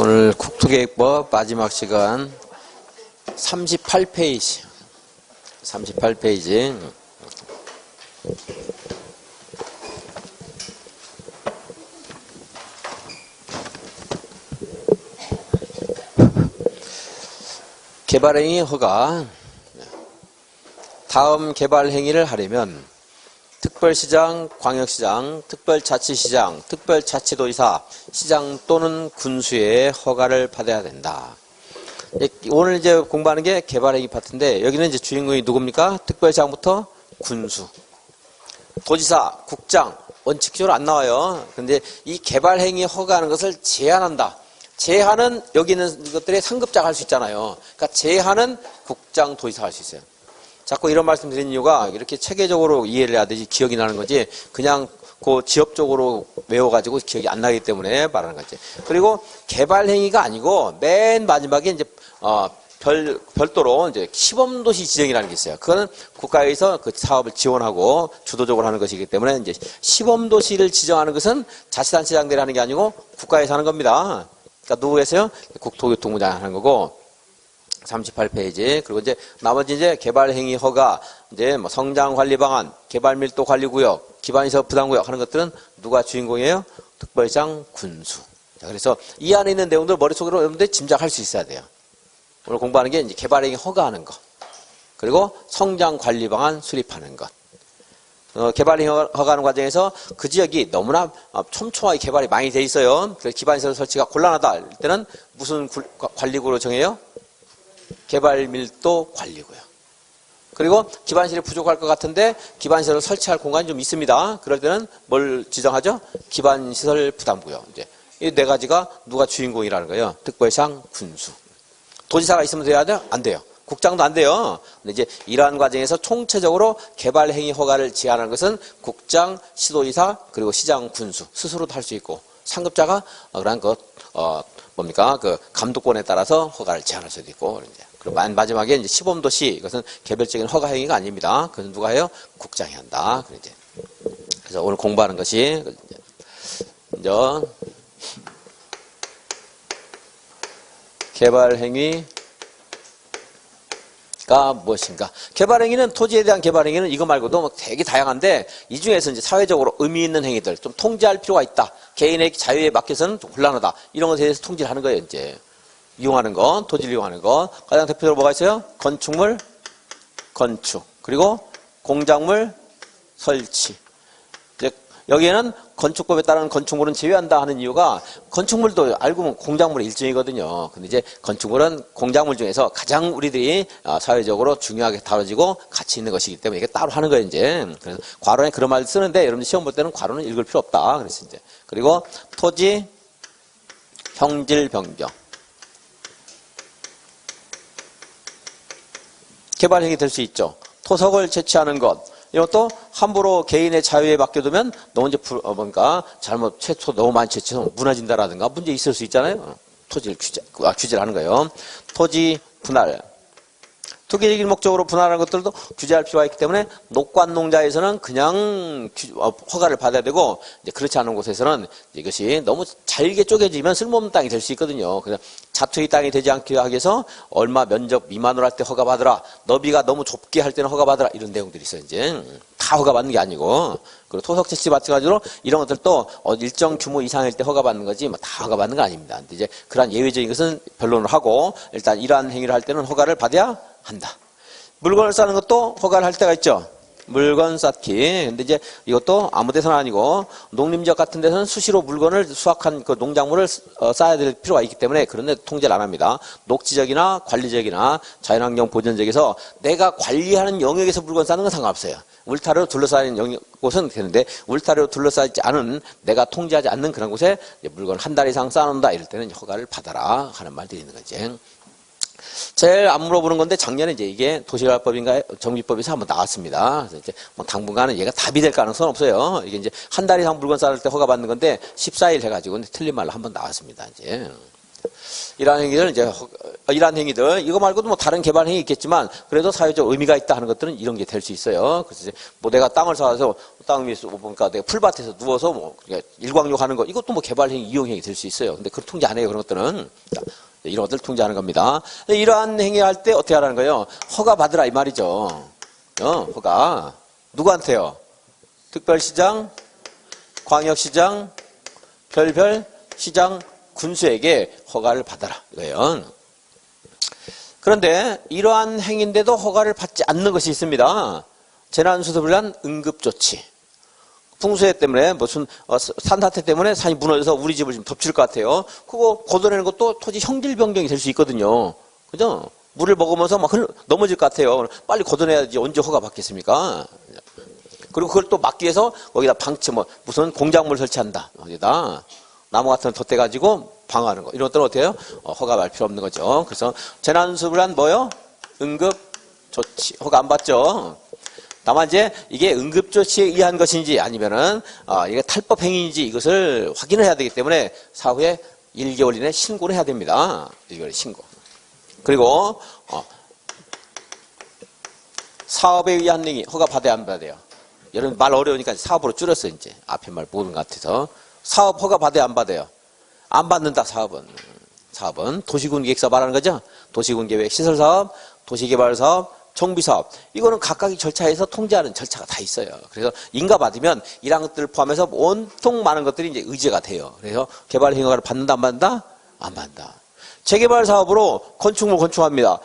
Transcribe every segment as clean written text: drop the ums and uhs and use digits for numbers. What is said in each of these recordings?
오늘 국토계획법 마지막 시간 38페이지. 개발행위 허가. 다음 개발행위를 하려면 특별시장, 광역시장, 특별자치시장, 특별자치도지사, 시장 또는 군수의 허가를 받아야 된다. 오늘 이제 공부하는 게 개발행위 파트인데 여기는 이제 주인공이 누굽니까? 특별시장부터 군수, 도지사, 국장 원칙적으로 안 나와요. 근데 이 개발행위 허가하는 것을 제한한다. 제한은 여기 있는 것들의 상급자가 할 수 있잖아요. 그러니까 제한은 국장, 도지사가 할 수 있어요. 자꾸 이런 말씀 드린 이유가 이렇게 체계적으로 이해를 해야 되지 기억이 나는 거지 그냥 그 지역적으로 외워가지고 기억이 안 나기 때문에 말하는 거지. 그리고 개발행위가 아니고 맨 마지막에 이제 별도로 이제 시범도시 지정이라는 게 있어요. 그거는 국가에서 그 사업을 지원하고 주도적으로 하는 것이기 때문에 이제 시범도시를 지정하는 것은 자치단체장들이 하는 게 아니고 국가에서 하는 겁니다. 그러니까 누구에서요? 국토교통부장이 하는 거고. 38페이지. 그리고 이제 나머지 이제 개발행위 허가, 이제 뭐 성장관리 방안, 개발밀도 관리구역, 기반시설 부담구역 하는 것들은 누가 주인공이에요? 특별시장, 군수. 자, 그래서 이 안에 있는 내용들 머릿속으로 여러분들 짐작할 수 있어야 돼요. 오늘 공부하는 게 이제 개발행위 허가하는 것. 그리고 성장관리 방안 수립하는 것. 개발행위 허가하는 과정에서 그 지역이 너무나 촘촘하게 개발이 많이 돼 있어요. 그래서 기반시설 설치가 곤란하다. 이럴 때는 무슨 관리구로 정해요? 개발밀도 관리고요. 그리고 기반시설이 부족할 것 같은데 기반시설을 설치할 공간이 좀 있습니다. 그럴 때는 뭘 지정하죠? 기반시설 부담구요. 이제 이 네 가지가 누가 주인공이라는 거예요. 특별시장, 군수. 도지사가 있으면 돼야 돼요? 안 돼요. 국장도 안 돼요. 근데 이제 이러한 과정에서 총체적으로 개발행위 허가를 제한하는 것은 국장, 시도지사, 그리고 시장, 군수 스스로도 할 수 있고 상급자가 그런 뭡니까? 그 감독권에 따라서 허가를 제한할 수도 있고, 이제. 그리고 마지막에 이제 시범도시, 이것은 개별적인 허가 행위가 아닙니다. 그것은 누가 해요? 국장이 한다. 그래서 오늘 공부하는 것이, 이제, 개발행위가 무엇인가? 개발행위는 토지에 대한 개발행위는 이거 말고도 되게 다양한데 이 중에서 이제 사회적으로 의미 있는 행위들 좀 통제할 필요가 있다. 개인의 자유에 맡겨서는 좀 곤란하다. 이런 것에 대해서 통제를 하는 거예요. 이제 이용하는 거, 토지를 이용하는 거. 가장 대표적으로 뭐가 있어요? 건축물, 건축. 그리고 공작물, 설치. 이제 여기에는 건축법에 따른 건축물은 제외한다 하는 이유가 건축물도 알고 보면 공작물의 일종이거든요. 근데 이제 건축물은 공작물 중에서 가장 우리들이 사회적으로 중요하게 다뤄지고 가치 있는 것이기 때문에 이게 따로 하는 거예요, 이제. 그래서 괄호에 그런 말 쓰는데 여러분들 시험 볼 때는 괄호는 읽을 필요 없다. 그래서 이제. 그리고 토지 형질 변경. 개발행위 될 수 있죠. 토석을 채취하는 것. 이것도 함부로 개인의 자유에 맡겨두면 너무 이제 잘못 채소 너무 많이 채취해서 무너진다라든가 문제 있을 수 있잖아요. 토지를 규제를 하는 거예요. 토지 분할. 투기적인 목적으로 분할하는 것들도 규제할 필요가 있기 때문에 녹관농자에서는 그냥 허가를 받아야 되고 이제 그렇지 않은 곳에서는 이것이 너무 잘게 쪼개지면 쓸모없는 땅이 될 수 있거든요. 그래서 자투의 땅이 되지 않게 하기 위해서 얼마 면적 미만으로 할 때 허가 받으라. 너비가 너무 좁게 할 때는 허가 받으라. 이런 내용들이 있어요. 이제 다 허가 받는 게 아니고 그리고 토석 채취 마찬가지로 이런 것들도 일정 규모 이상일 때 허가 받는 거지 뭐 다 허가 받는 거 아닙니다. 근데 이제 그러한 예외적인 것은 변론을 하고 일단 이러한 행위를 할 때는 허가를 받아야 한다. 물건을 싸는 것도 허가를 할 때가 있죠. 물건 쌓기. 근데 이제 이것도 아무 데서는 아니고 농림지역 같은 데서는 수시로 물건을 수확한 그 농작물을 쌓아야 될 필요가 있기 때문에 그런 데 통제를 안 합니다. 녹지적이나 관리적이나 자연환경 보전적에서 내가 관리하는 영역에서 물건 쌓는 건 상관없어요. 울타리로 둘러싸인 곳은 되는데 울타리로 둘러싸이지 않은 내가 통제하지 않는 그런 곳에 물건을 한 달 이상 쌓아놓는다 이럴 때는 허가를 받아라 하는 말들이 있는 거지. 제일 안 물어보는 건데 작년에 이제 이게 도시개발법인가 정비법에서 한번 나왔습니다. 그래서 이제 뭐 당분간은 얘가 답이 될 가능성은 없어요. 이게 이제 한 달 이상 물건 쌓을 때 허가 받는 건데 14일 해가지고 틀린 말로 한번 나왔습니다. 이제 이러한 행위들 이러한 행위들 이거 말고도 뭐 다른 개발 행위 있겠지만 그래도 사회적 의미가 있다 하는 것들은 이런 게 될 수 있어요. 그래서 이제 뭐 내가 땅을 사서 땅 위에서 보니까 내가 풀밭에서 누워서 뭐 일광욕 하는 거 이것도 뭐 개발 행위, 이용 행위 될 수 있어요. 근데 그걸 통제 안 해요. 그런 것들은. 이런 것들 통제하는 겁니다. 이러한 행위할 때 어떻게 하라는 거예요? 허가 받으라 이 말이죠. 허가. 누구한테요? 특별시장, 광역시장, 별별 시장, 군수에게 허가를 받아라 이거예요. 그런데 이러한 행위인데도 허가를 받지 않는 것이 있습니다. 재난수습을 위한 응급조치. 풍수해 때문에 무슨 산사태 때문에 산이 무너져서 우리 집을 지금 덮칠 것 같아요. 그거 걷어내는 것도 토지 형질 변경이 될 수 있거든요. 그죠? 물을 먹으면서 막 넘어질 것 같아요. 빨리 걷어내야지 언제 허가 받겠습니까? 그리고 그걸 또 막기 위해서 거기다 방치 무슨 공작물 설치한다. 거기다 나무 같은 거 덧대가지고 방어하는 거. 이런 것들은 어때요? 허가 받을 필요 없는 거죠. 그래서 재난수습을 한 뭐요? 응급조치. 허가 안 받죠. 다만 이제 이게 응급조치에 의한 것인지 아니면은 이게 탈법 행위인지 이것을 확인을 해야 되기 때문에 사후에 1개월 이내 신고를 해야 됩니다. 1개월 신고. 그리고 사업에 의한 행위 허가 받아야 안 받아요. 여러분 말 어려우니까 사업으로 줄였어요. 이제 앞에 말 모르는 것 같아서 사업 허가 받아야 안 받아요. 안 받는다. 사업은 도시군계획사업 말하는 거죠. 도시군계획 시설사업, 도시개발사업, 정비사업 이거는 각각의 절차에서 통제하는 절차가 다 있어요. 그래서 인가 받으면 이런 것들을 포함해서 온통 많은 것들이 이제 의제가 돼요. 그래서 개발 행위를 받는다 안 받는다? 안 받는다. 재개발 사업으로 건축물 건축합니다.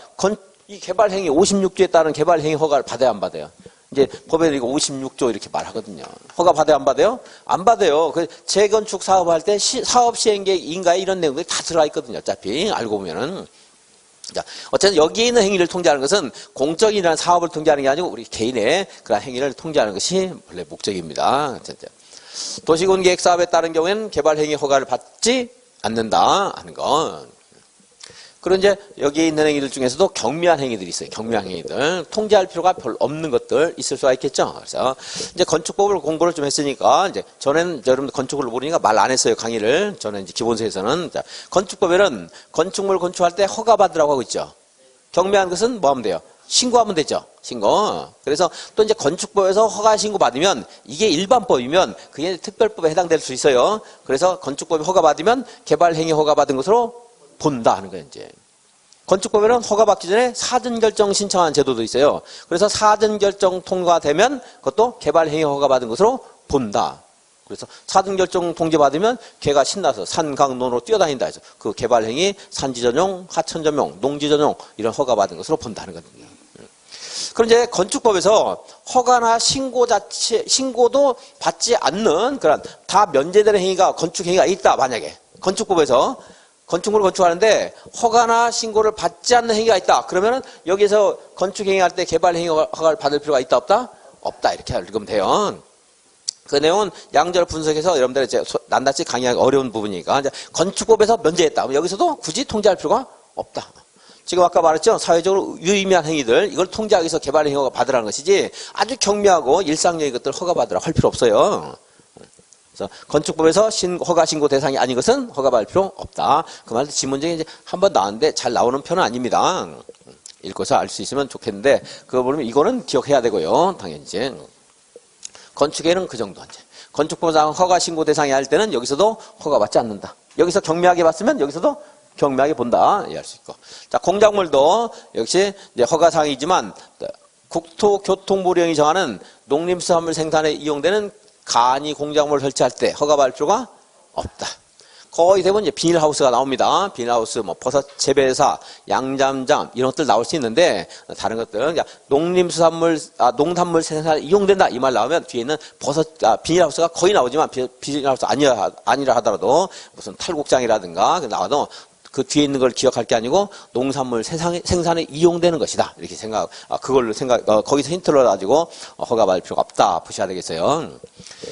이 개발 행위 56조에 따른 개발 행위 허가를 받아야 안 받아요? 이제 법에는 이거 56조 이렇게 말하거든요. 허가 받아야 안 받아요? 안 받아요. 그 재건축 사업할 때 사업 시행계획 인가에 이런 내용들이 다 들어가 있거든요. 어차피 알고 보면은. 자, 어쨌든 여기에 있는 행위를 통제하는 것은 공적이라는 사업을 통제하는 게 아니고 우리 개인의 그런 행위를 통제하는 것이 원래 목적입니다. 도시군 계획 사업에 따른 경우에는 개발 행위 허가를 받지 않는다 하는 건. 그리고 이제 여기에 있는 행위들 중에서도 경미한 행위들이 있어요. 경미한 행위들. 통제할 필요가 별로 없는 것들 있을 수가 있겠죠. 그래서 이제 건축법을 공부를 좀 했으니까 이제 전에는 여러분들 건축을 모르니까 말 안 했어요. 강의를. 저는 이제 기본서에서는. 자, 건축법에는 건축물 건축할 때 허가 받으라고 하고 있죠. 경미한 것은 뭐 하면 돼요? 신고하면 되죠. 신고. 그래서 또 이제 건축법에서 허가 신고 받으면 이게 일반법이면 그게 특별법에 해당될 수 있어요. 그래서 건축법에 허가 받으면 개발 행위 허가 받은 것으로 본다 하는 거예요, 이제. 건축법에는 허가받기 전에 사전결정 신청하는 제도도 있어요. 그래서 사전결정 통과되면 그것도 개발행위 허가받은 것으로 본다. 그래서 사전결정 통지받으면 걔가 신나서 산, 강, 논으로 뛰어다닌다 해서 그 개발행위 산지전용, 하천전용, 농지전용 이런 허가받은 것으로 본다는 거거든요. 그럼 이제 건축법에서 허가나 신고도 받지 않는 그런 다 면제되는 행위가 건축행위가 있다, 만약에. 건축법에서 건축물을 건축하는데 허가나 신고를 받지 않는 행위가 있다. 그러면은 여기서 건축행위 할 때 개발행위 허가를 받을 필요가 있다, 없다? 없다. 이렇게 읽으면 돼요. 그 내용은 양절 분석해서 여러분들 이제 낱낱이 강의하기 어려운 부분이니까 이제 건축법에서 면제했다. 여기서도 굳이 통제할 필요가 없다. 지금 아까 말했죠. 사회적으로 유의미한 행위들 이걸 통제하기 위해서 개발행위 허가 받으라는 것이지 아주 경미하고 일상적인 것들 허가 받으라 할 필요 없어요. 그래서 건축법에서 허가 신고 대상이 아닌 것은 허가받을 필요 없다. 그 말도 지문적인 이제 한번 나왔는데 잘 나오는 편은 아닙니다. 읽고서 알 수 있으면 좋겠는데 그거 보면 이거는 기억해야 되고요. 당연히 이제 건축에는 그 정도 이제 건축법상 허가 신고 대상이 할 때는 여기서도 허가받지 않는다. 여기서 경미하게 봤으면 여기서도 경미하게 본다. 이해할 수 있고. 자, 공작물도 역시 이제 허가사항이지만 국토교통부령이 정하는 농림수산물 생산에 이용되는 간이 공작물을 설치할 때 허가받을 필요가 없다. 거의 대부분 이제 비닐하우스가 나옵니다. 비닐하우스, 뭐 버섯 재배사, 양잠장 이런 것들 나올 수 있는데 다른 것들은 농림수산물, 농산물 생산에 이용된다 이 말 나오면 뒤에 있는 비닐하우스가 거의 나오지만 비닐하우스 아니라 하더라도 무슨 탈곡장이라든가 나와도 그 뒤에 있는 걸 기억할 게 아니고 농산물 생산에 이용되는 것이다. 이렇게 거기서 힌트를 가지고 허가받을 필요가 없다. 보셔야 되겠어요.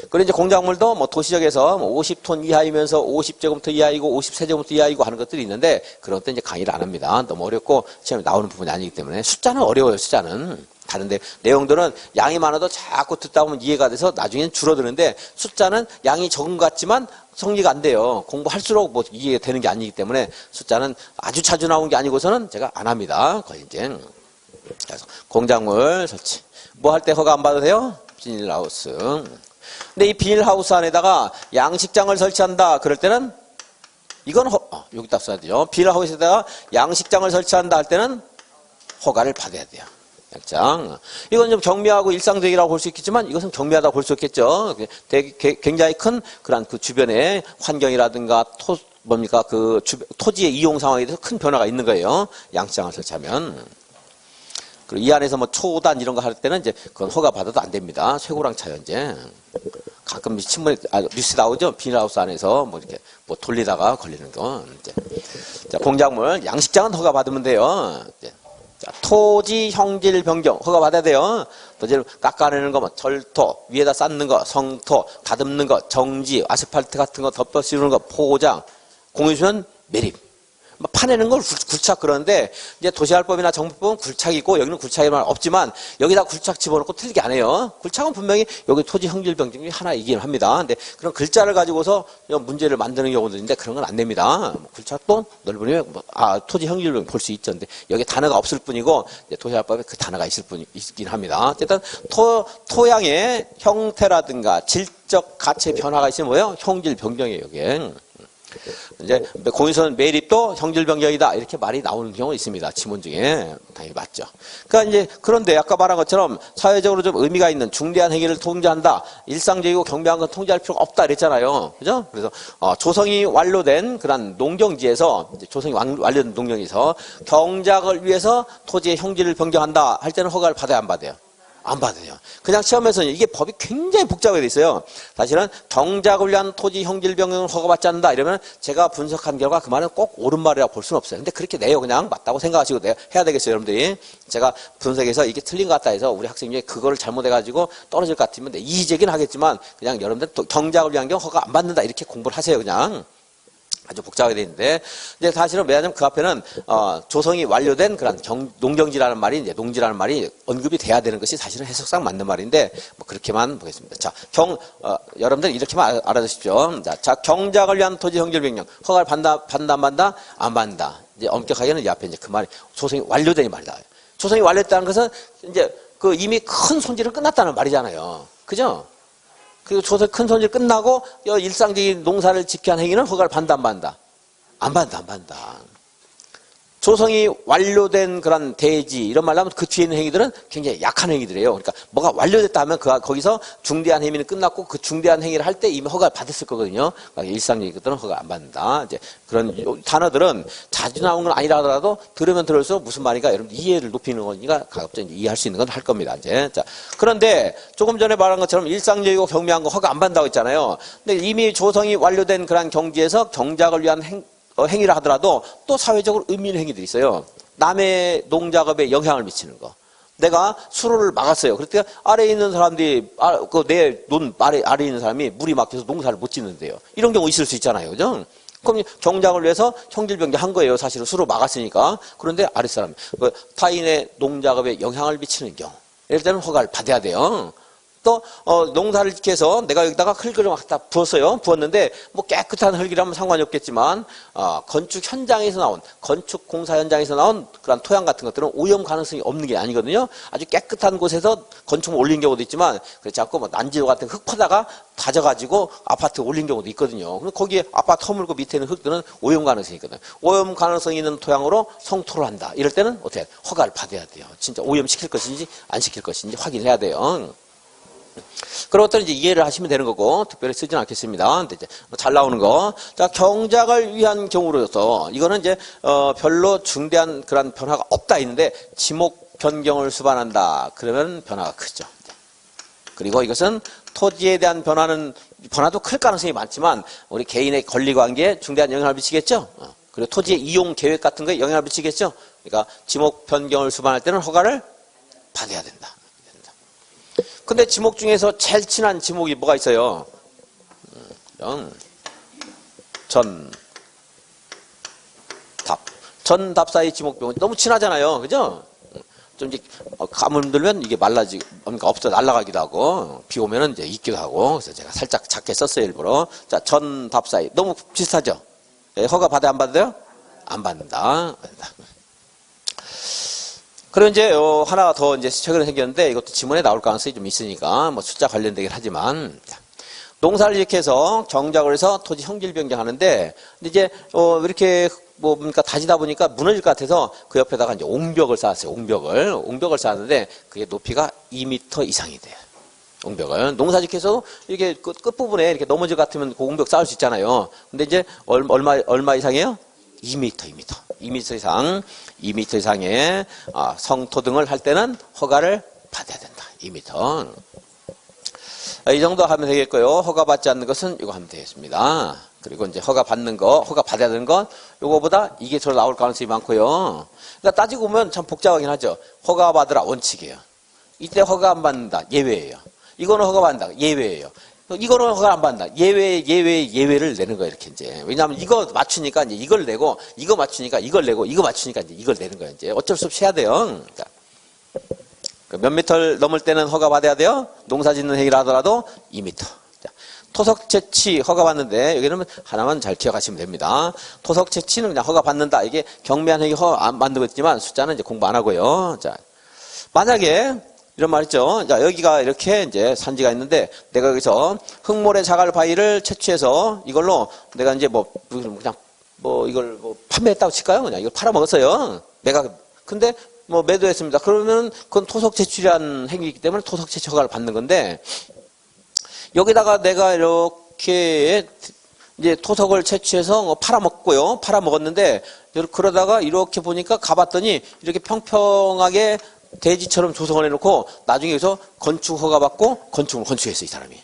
그리고 이제 공작물도 뭐 도시적에서 50톤 이하이면서 50제곱미터 이하이고 50세제곱미터 이하이고 하는 것들이 있는데 그런 것도 이제 강의를 안 합니다. 너무 어렵고 시험에 나오는 부분이 아니기 때문에 숫자는 어려워요. 숫자는. 다른데 내용들은 양이 많아도 자꾸 듣다 보면 이해가 돼서 나중에는 줄어드는데 숫자는 양이 적은 것 같지만 성리가 안 돼요. 공부할수록 뭐 이게 되는 게 아니기 때문에 숫자는 아주 자주 나온 게 아니고서는 제가 안 합니다. 거의 이제. 그래서 공작물 설치. 뭐 할 때 허가 안 받아도 돼요? 비닐하우스. 근데 이 비닐하우스 안에다가 양식장을 설치한다. 그럴 때는 이건 여기다 써야 되죠. 비닐하우스에다가 양식장을 설치한다 할 때는 허가를 받아야 돼요. 양장. 이건 좀 경미하고 일상적이라고 볼 수 있겠지만 이것은 경미하다고 볼 수 있겠죠. 굉장히 큰 그런 그 주변의 환경이라든가 토지의 이용 상황에 대해서 큰 변화가 있는 거예요. 양식장을 설치하면. 그리고 이 안에서 뭐 초단 이런 거 할 때는 이제 그건 허가 받아도 안 됩니다. 쇠고랑 차요, 이제. 가끔 신문에, 뉴스 나오죠? 비닐하우스 안에서 뭐 이렇게 뭐 돌리다가 걸리는 거. 이제. 자, 공작물, 양식장은 허가 받으면 돼요. 이제. 자, 토지 형질 변경 허가 받아야 돼요. 토지를 깎아내는 거, 뭐 절토, 위에다 쌓는 거, 성토, 다듬는 거, 정지, 아스팔트 같은 거 덮어 씌우는 거, 포장, 공유수면 매립. 파내는 걸 굴착 그러는데 이제 도시활법이나 정부법은 굴착이고 여기는 굴착이란 없지만 여기다 굴착 집어넣고 틀리게 안 해요. 굴착은 분명히 여기 토지 형질 변경 중에 하나이긴 합니다. 근데 그런 글자를 가지고서 문제를 만드는 경우도 있는데 그런 건 안 됩니다. 굴착도 넓으면 토지 형질 변경 볼 수 있죠. 근데 여기 단어가 없을 뿐이고 도시활법에 그 단어가 있긴 합니다. 어쨌든 토양의 형태라든가 질적 가치 변화가 있으면 뭐예요? 형질 변경이에요. 여기에. 이제 공유선 매립도 형질 변경이다 이렇게 말이 나오는 경우가 있습니다. 지문 중에 당연히 맞죠. 그러니까 이제 그런데 아까 말한 것처럼 사회적으로 좀 의미가 있는 중대한 행위를 통제한다. 일상적이고 경비한 건 통제할 필요가 없다 그랬잖아요. 그죠? 그래서 조성이 완료된 그런 농경지에서 조성이 완료된 농경에서 경작을 위해서 토지의 형질을 변경한다 할 때는 허가를 받아야 안 받아요? 안 받아요. 그냥 시험에서는 이게 법이 굉장히 복잡하게 돼 있어요. 사실은 경작을 위한 토지 형질 변경을 허가받지 않는다 이러면 제가 분석한 결과 그 말은 꼭 옳은 말이라고 볼 수는 없어요. 근데 그렇게 내요. 그냥 맞다고 생각하시고 해야 되겠어요. 여러분들이. 제가 분석해서 이게 틀린 것 같다 해서 우리 학생 중에 그거를 잘못해가지고 떨어질 것 같으면 이의제기는 하겠지만 그냥 여러분들 경작을 위한 경우 허가 안 받는다 이렇게 공부를 하세요. 그냥. 아주 복잡하게 되어 있는데, 이제 사실은 왜냐하면 그 앞에는, 조성이 완료된 그런 농경지라는 말이, 이제 농지라는 말이 언급이 돼야 되는 것이 사실은 해석상 맞는 말인데, 뭐 그렇게만 보겠습니다. 자, 여러분들 이렇게만 알아두십시오. 자, 경작을 위한 토지 형질 변경. 허가를 받는다, 안 받는다? 안 받는다. 이제 엄격하게는 이 앞에 이제 그 말이, 조성이 완료된 이 말이다. 조성이 완료됐다는 것은 이제 그 이미 큰 손질은 끝났다는 말이잖아요. 그죠? 그리고 조선 큰 손질 끝나고 일상적인 농사를 지켜야 하는 행위는 허가를 받는다 안 받는다? 안 받는다 안 받는다. 조성이 완료된 그런 대지 이런 말로 하면 그 뒤에 있는 행위들은 굉장히 약한 행위들이에요. 그러니까 뭐가 완료됐다 하면 거기서 중대한 행위는 끝났고 그 중대한 행위를 할 때 이미 허가를 받았을 거거든요. 그러니까 일상적인 것들은 허가 안 받는다. 이제 그런 단어들은 자주 나오는 건 아니라 하더라도 들으면 들을수록 무슨 말인가 여러분 이해를 높이는 거니까 가급적 이해할 수 있는 건 할 겁니다. 이제 자 그런데 조금 전에 말한 것처럼 일상적이고 경미한 거 허가 안 받는다고 했잖아요. 근데 이미 조성이 완료된 그런 경지에서 경작을 위한 행위를 하더라도 또 사회적으로 의미 있는 행위들이 있어요. 남의 농작업에 영향을 미치는 거. 내가 수로를 막았어요. 그랬더니 아래에 있는 사람들이, 내 논 아래에 있는 사람이 물이 막혀서 농사를 못 짓는데요. 이런 경우 있을 수 있잖아요. 그죠? 그럼 경작을 위해서 형질변경 한 거예요. 사실은 수로 막았으니까. 그런데 아랫사람, 타인의 농작업에 영향을 미치는 경우. 이럴 때는 허가를 받아야 돼요. 또 농사를 지켜서 내가 여기다가 흙을 막 갖다 부었어요. 부었는데 뭐 깨끗한 흙이라면 상관이 없겠지만 건축 현장에서 나온 건축 공사 현장에서 나온 그런 토양 같은 것들은 오염 가능성이 없는 게 아니거든요. 아주 깨끗한 곳에서 건축물 올린 경우도 있지만 그렇지 않고 뭐 난지도 같은 흙 퍼다가 다져가지고 아파트 올린 경우도 있거든요. 그럼 거기에 아파트 허물고 밑에 있는 흙들은 오염 가능성이 있거든요. 오염 가능성이 있는 토양으로 성토를 한다. 이럴 때는 어떻게 허가를 받아야 돼요. 진짜 오염 시킬 것인지 안 시킬 것인지 확인해야 돼요. 그런 것들은 이제 이해를 하시면 되는 거고, 특별히 쓰지는 않겠습니다. 근데 이제 잘 나오는 거. 자, 경작을 위한 경우로서, 이거는 이제, 별로 중대한 그런 변화가 없다 있는데, 지목 변경을 수반한다. 그러면 변화가 크죠. 그리고 이것은 토지에 대한 변화도 클 가능성이 많지만, 우리 개인의 권리 관계에 중대한 영향을 미치겠죠? 그리고 토지의 이용 계획 같은 거에 영향을 미치겠죠? 그러니까, 지목 변경을 수반할 때는 허가를 받아야 된다. 근데 지목 중에서 제일 친한 지목이 뭐가 있어요? 전, 답 사이 지목병은 너무 친하잖아요. 그죠? 좀 이제 가물 들면 이게 말라지고, 그러니까 없어 날아가기도 하고, 비 오면은 이제 있기도 하고, 그래서 제가 살짝 작게 썼어요, 일부러. 자, 전답사이. 너무 비슷하죠? 예, 허가 받아야 안 받아요? 안 받는다. 그리고 이제 하나 더 이제 최근에 생겼는데 이것도 지문에 나올 가능성이 좀 있으니까 뭐 숫자 관련되긴 하지만 농사를 이렇게 해서 경작을 해서 토지 형질 변경하는데 근데 이제 이렇게 뭐 그러니까 다지다 보니까 무너질 것 같아서 그 옆에다가 이제 옹벽을 쌓았어요. 옹벽을 쌓았는데 그게 높이가 2m 이상이 돼요. 옹벽을 농사짓기에서 이렇게 끝부분에 이렇게 넘어질 것 같으면 그 옹벽 쌓을 수 있잖아요. 근데 이제 얼마 이상이에요? 2m 이상의 성토 등을 할 때는 허가를 받아야 된다. 2m. 이 정도 하면 되겠고요. 허가 받지 않는 것은 이거 하면 되겠습니다. 그리고 이제 허가 받는 거, 허가 받아야 되는 건 요거보다 이게 더 나올 가능성이 많고요. 그러니까 따지고 보면 참 복잡하긴 하죠. 허가 받으라 원칙이에요. 이때 허가 안 받는다. 예외예요. 이거는 허가 받는다. 예외예요. 이거는 허가 안 받는다. 예외를 내는 거예요, 이렇게 이제. 왜냐하면 이거 맞추니까 이제 이걸 내고, 이거 맞추니까 이걸 내고, 이거 맞추니까 이제 이걸 내는 거예요, 이제. 어쩔 수 없이 해야 돼요. 그러니까. 몇 미터를 넘을 때는 허가 받아야 돼요? 농사 짓는 행위를 하더라도 2m. 자, 토석 채취 허가 받는데, 여기는 하나만 잘 기억하시면 됩니다. 토석 채취는 그냥 허가 받는다. 이게 경매한 행위 허가 안 만들고 있지만 숫자는 이제 공부 안 하고요. 자, 만약에 이런 말 있죠. 자, 여기가 이렇게 이제 산지가 있는데 내가 여기서 흙모래 자갈 바위를 채취해서 이걸로 내가 이제 그냥 이걸 판매했다고 칠까요? 그냥 이걸 팔아먹었어요. 근데 매도했습니다. 그러면 그건 토속 채취란 행위이기 때문에 토속 채취 허가를 받는 건데 여기다가 내가 이렇게 이제 토속을 채취해서 팔아먹고요. 팔아먹었는데 그러다가 이렇게 보니까 가봤더니 이렇게 평평하게 대지처럼 조성을 해놓고 나중에 여기서 건축 허가 받고 건축을 건축했어 이 사람이.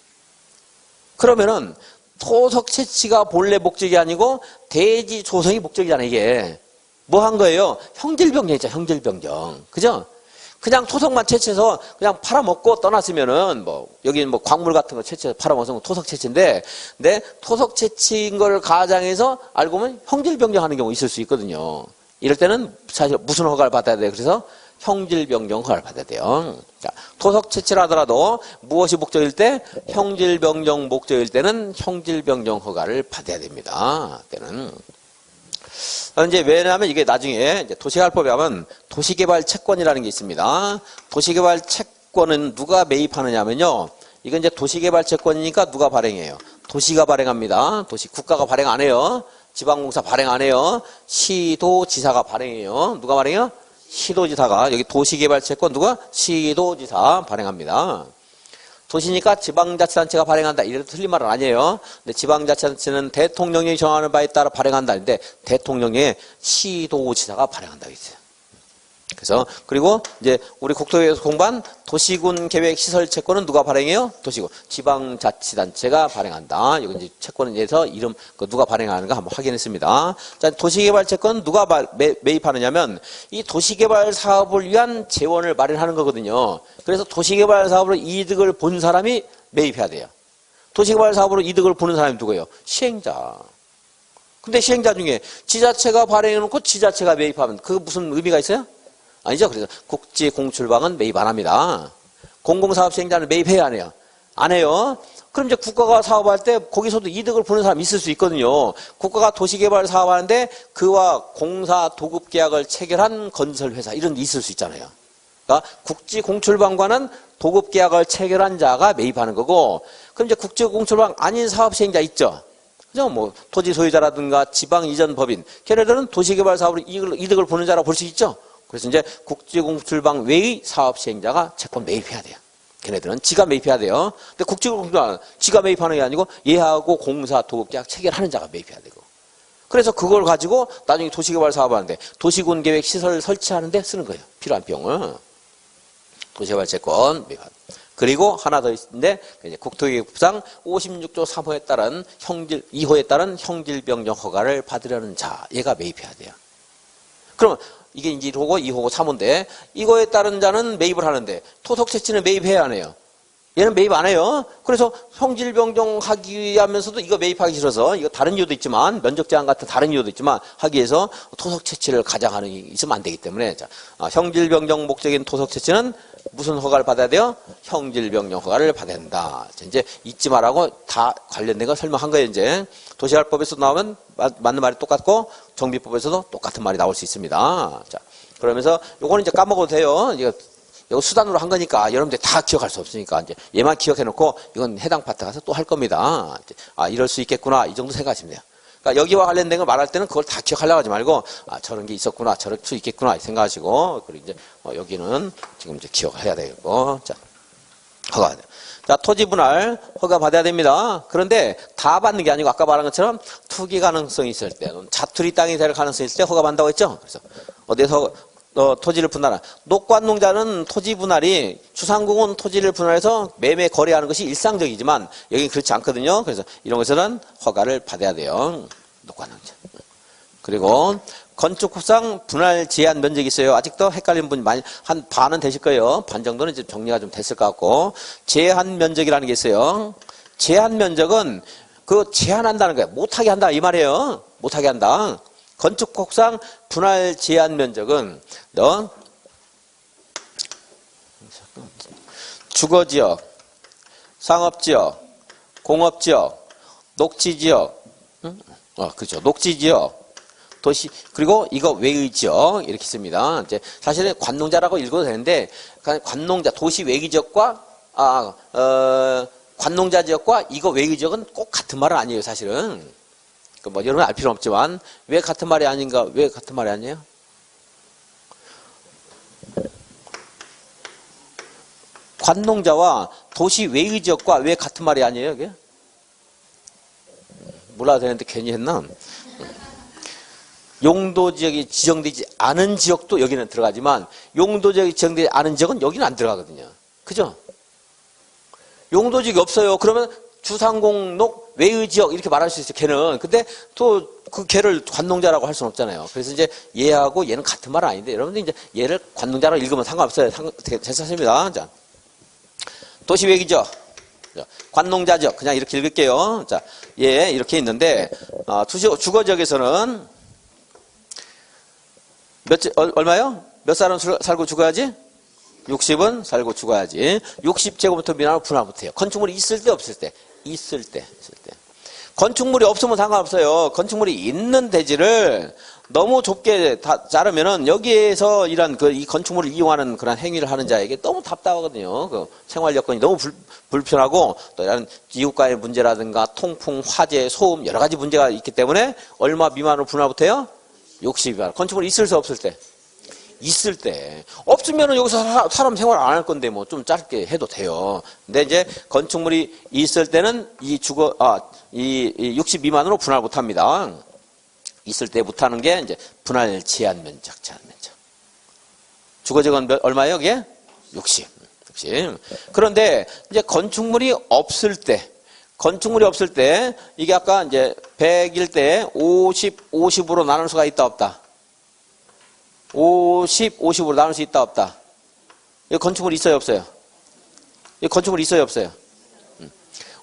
그러면은 토석 채취가 본래 목적이 아니고 대지 조성이 목적이잖아 이게. 뭐 한 거예요? 형질변경 있잖아 형질변경. 그죠? 그냥 토석만 채취해서 그냥 팔아먹고 떠났으면은 여기 광물 같은 거 채취해서 팔아먹어서 토석 채취인데 내 토석 채취인 걸 가장해서 알고 보면 형질변경하는 경우 있을 수 있거든요. 이럴 때는 사실 무슨 허가를 받아야 돼요? 그래서 형질변경 허가를 받아야 돼요. 자, 토석 채취를 하더라도 무엇이 목적일 때? 형질변경 목적일 때는 형질변경 허가를 받아야 됩니다. 때는. 이제 왜냐하면 이게 나중에 이제 도시개발법에 하면 도시개발 채권이라는 게 있습니다. 도시개발 채권은 누가 매입하느냐면요. 이건 이제 도시개발 채권이니까 누가 발행해요? 도시가 발행합니다. 국가가 발행 안 해요. 지방공사 발행 안 해요. 시도지사가 발행해요. 누가 발행해요? 시도지사가. 여기 도시개발채권 누가? 시도지사 발행합니다. 도시니까 지방자치단체가 발행한다. 이래도 틀린 말은 아니에요. 근데 지방자치단체는 대통령이 정하는 바에 따라 발행한다. 근데 대통령의 시도지사가 발행한다고 있어요. 그래서 그리고 이제 우리 국토부에서 공부한 도시군 계획 시설 채권은 누가 발행해요? 도시군 지방자치단체가 발행한다. 이건 이제 채권에 대해서 이름 누가 발행하는가 한번 확인했습니다. 자, 도시개발 채권 누가 매입하느냐면 이 도시개발 사업을 위한 재원을 마련하는 거거든요. 그래서 도시개발 사업으로 이득을 본 사람이 매입해야 돼요. 도시개발 사업으로 이득을 보는 사람이 누구예요? 시행자. 근데 시행자 중에 지자체가 발행해놓고 지자체가 매입하면 그 무슨 의미가 있어요? 아니죠. 그래서 국지공출방은 매입 안 합니다. 공공사업 시행자는 매입해야 안 해요. 안 해요. 그럼 이제 국가가 사업할 때 거기서도 이득을 보는 사람이 있을 수 있거든요. 국가가 도시개발 사업하는데 그와 공사 도급계약을 체결한 건설회사 이런 데 있을 수 있잖아요. 그러니까 국지공출방과는 도급계약을 체결한 자가 매입하는 거고 그럼 이제 국지공출방 아닌 사업 시행자 있죠. 그죠? 토지 소유자라든가 지방 이전 법인 걔네들은 도시개발 사업으로 이득을 보는 자라고 볼 수 있죠. 그래서 이제 국지공출방 외의 사업 시행자가 채권 매입해야 돼요. 걔네들은 지가 매입해야 돼요. 근데 국지공출방 지가 매입하는 게 아니고 얘하고 공사 도급계약 체결하는 자가 매입해야 되고. 그래서 그걸 가지고 나중에 도시개발 사업하는데 도시군 계획 시설 설치하는데 쓰는 거예요. 필요한 비용을. 도시개발 채권 매입. 그리고 하나 더 있는데 국토기획법상 56조 3호에 따른 2호에 따른 형질변경 허가를 받으려는 자 얘가 매입해야 돼요. 그러면 이게 이제 1호고 2호고 3호인데 이거에 따른 자는 매입을 하는데 토속 채취는 매입해야 안 해요. 얘는 매입 안 해요. 그래서 성질 변경하기 하면서도 이거 매입하기 싫어서, 이거 다른 이유도 있지만, 면적 제한 같은 다른 이유도 있지만, 하기 위해서 토속 채취를 가장하는 게 있으면 안 되기 때문에, 자, 형질 변경 목적인 토속 채취는 무슨 허가를 받아야 돼요? 형질 변경 허가를 받아야 된다. 자, 이제 잊지 말라고 다 관련된 거 설명한 거예요, 이제. 도시활법에서 나오면 맞는 말이 똑같고, 정비법에서도 똑같은 말이 나올 수 있습니다. 자, 그러면서 요거는 이제 까먹어도 돼요. 이거 수단으로 한 거니까 여러분들 다 기억할 수 없으니까 이제 얘만 기억해 놓고 이건 해당 파트 가서 또 할 겁니다. 아, 이럴 수 있겠구나. 이 정도 생각하시면 돼요. 그러니까 여기와 관련된 걸 말할 때는 그걸 다 기억하려고 하지 말고, 아, 저런 게 있었구나. 저럴 수 있겠구나. 생각하시고, 그리고 이제 여기는 지금 이제 기억해야 되겠고, 자, 허가. 자, 토지 분할 허가 받아야 됩니다. 그런데 다 받는 게 아니고 아까 말한 것처럼 투기 가능성이 있을 때, 자투리 땅이 될 가능성이 있을 때 허가 받는다고 했죠. 그래서 어디서 토지를 분할한 녹관농자는 토지 분할이 주상공은 토지를 분할해서 매매 거래하는 것이 일상적이지만 여기는 그렇지 않거든요. 그래서 이런 것은 허가를 받아야 돼요. 녹관농자. 그리고 건축법상 분할 제한 면적이 있어요. 아직도 헷갈리는 분이 많이, 한 반은 되실 거예요. 반 정도는 이제 정리가 좀 됐을 것 같고, 제한 면적이라는 게 있어요. 제한 면적은 그 제한한다는 거예요. 못하게 한다 이 말이에요. 못하게 한다. 건축법상 분할 제한 면적은 주거지역, 상업지역, 공업지역, 녹지지역, 그렇죠. 녹지지역, 도시, 그리고 이거 외의지역 이렇게 씁니다. 이제 사실은 관농자라고 읽어도 되는데 관농자 도시 외의지역과 관농자 지역과 이거 외의지역은 꼭 같은 말은 아니에요. 사실은. 뭐 여러분 알 필요는 없지만 왜 같은 말이 아닌가? 왜 같은 말이 아니에요? 관농자와 도시 외의 지역과 왜 같은 말이 아니에요? 이게? 몰라도 되는데 괜히 했나? 용도 지역이 지정되지 않은 지역도 여기는 들어가지만 용도 지역이 지정되지 않은 지역은 여기는 안 들어가거든요. 그죠? 용도 지역이 없어요. 그러면 주상공록 외의 지역 이렇게 말할 수 있어요. 걔는. 근데 또 그 걔를 관농자라고 할 수는 없잖아요. 그래서 이제 얘하고 얘는 같은 말은 아닌데 여러분들 이제 얘를 관농자라고 읽으면 상관없어요. 괜찮습니다. 자, 도시 외의 지역, 관농자 지역 그냥 이렇게 읽을게요. 자, 예 이렇게 있는데 주거 지역에서는 얼마요? 몇 사람 살고 죽어야지? 60은 살고 죽어야지. 60제곱미터 미만으로 분할 못해요. 건축물이 있을 때 없을 때. 있을 때. 건축물이 없으면 상관없어요. 건축물이 있는 대지를 너무 좁게 자르면은 여기에서 이 건축물을 이용하는 그런 행위를 하는 자에게 너무 답답하거든요. 그 생활 여건이 너무 불편하고 또 이런 이웃과의 문제라든가 통풍, 화재, 소음 여러 가지 문제가 있기 때문에 얼마 미만으로 분할 못해요? 60 미만. 건축물이 있을 수 없을 때. 있을 때. 없으면은 여기서 사람 생활 안 할 건데 뭐 좀 짧게 해도 돼요. 근데 이제 건축물이 있을 때는 이 60 미만으로 분할 못 합니다. 있을 때 못 하는 게 이제 분할 제한 면적. 주거지역은 얼마예요, 이게? 60. 그런데 이제 건축물이 없을 때 이게 아까 이제 100일 때 50으로 나눌 수가 있다 없다. 50으로 나눌 수 있다 없다. 이 건축물이 있어요 없어요? 이 건축물이 있어요 없어요?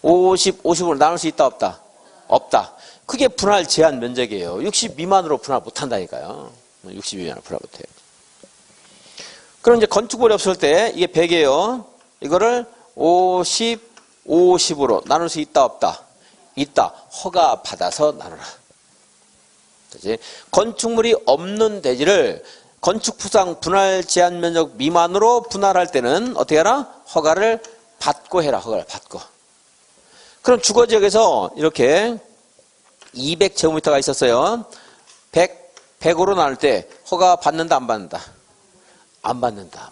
50으로 나눌 수 있다 없다? 없다. 그게 분할 제한 면적이에요. 60 미만으로 분할 못한다니까요. 60 미만으로 분할 못해요. 그럼 이제 건축물이 없을 때 이게 100이에요. 이거를 50으로 나눌 수 있다 없다? 있다. 허가 받아서 나누라. 그치? 건축물이 없는 대지를 건축부상 분할 제한 면적 미만으로 분할할 때는 어떻게 하라? 허가를 받고 해라. 허가를 받고. 그럼 주거지역에서 이렇게 200제곱미터가 있었어요. 100으로 나눌 때 허가 받는다 안 받는다? 안 받는다.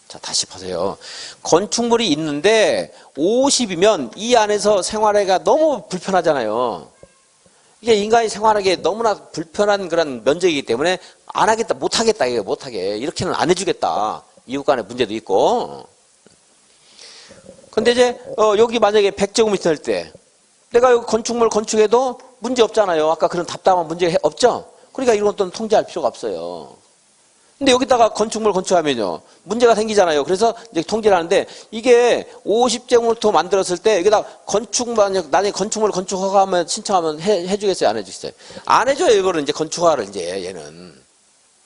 자, 다시 보세요. 건축물이 있는데 50이면 이 안에서 생활하기가 너무 불편하잖아요. 이게 인간이 생활하기에 너무나 불편한 그런 면적이기 때문에 안 하겠다, 못 하겠다, 이게 못 하게. 이렇게는 안 해주겠다. 이웃 간의 문제도 있고. 근데 이제, 여기 만약에 100제곱미터일 때, 내가 여기 건축물 건축해도 문제 없잖아요. 아까 그런 답답한 문제 없죠? 그러니까 이런 것들은 통제할 필요가 없어요. 근데 여기다가 건축물 건축하면요. 문제가 생기잖아요. 그래서 이제 통제를 하는데 이게 50제곱미터 만들었을 때 여기다 나중에 건축물 건축 허가하면 신청하면 해주겠어요? 안 해주겠어요? 안 해줘요. 이거를 이제 건축 허가를 이제 얘는.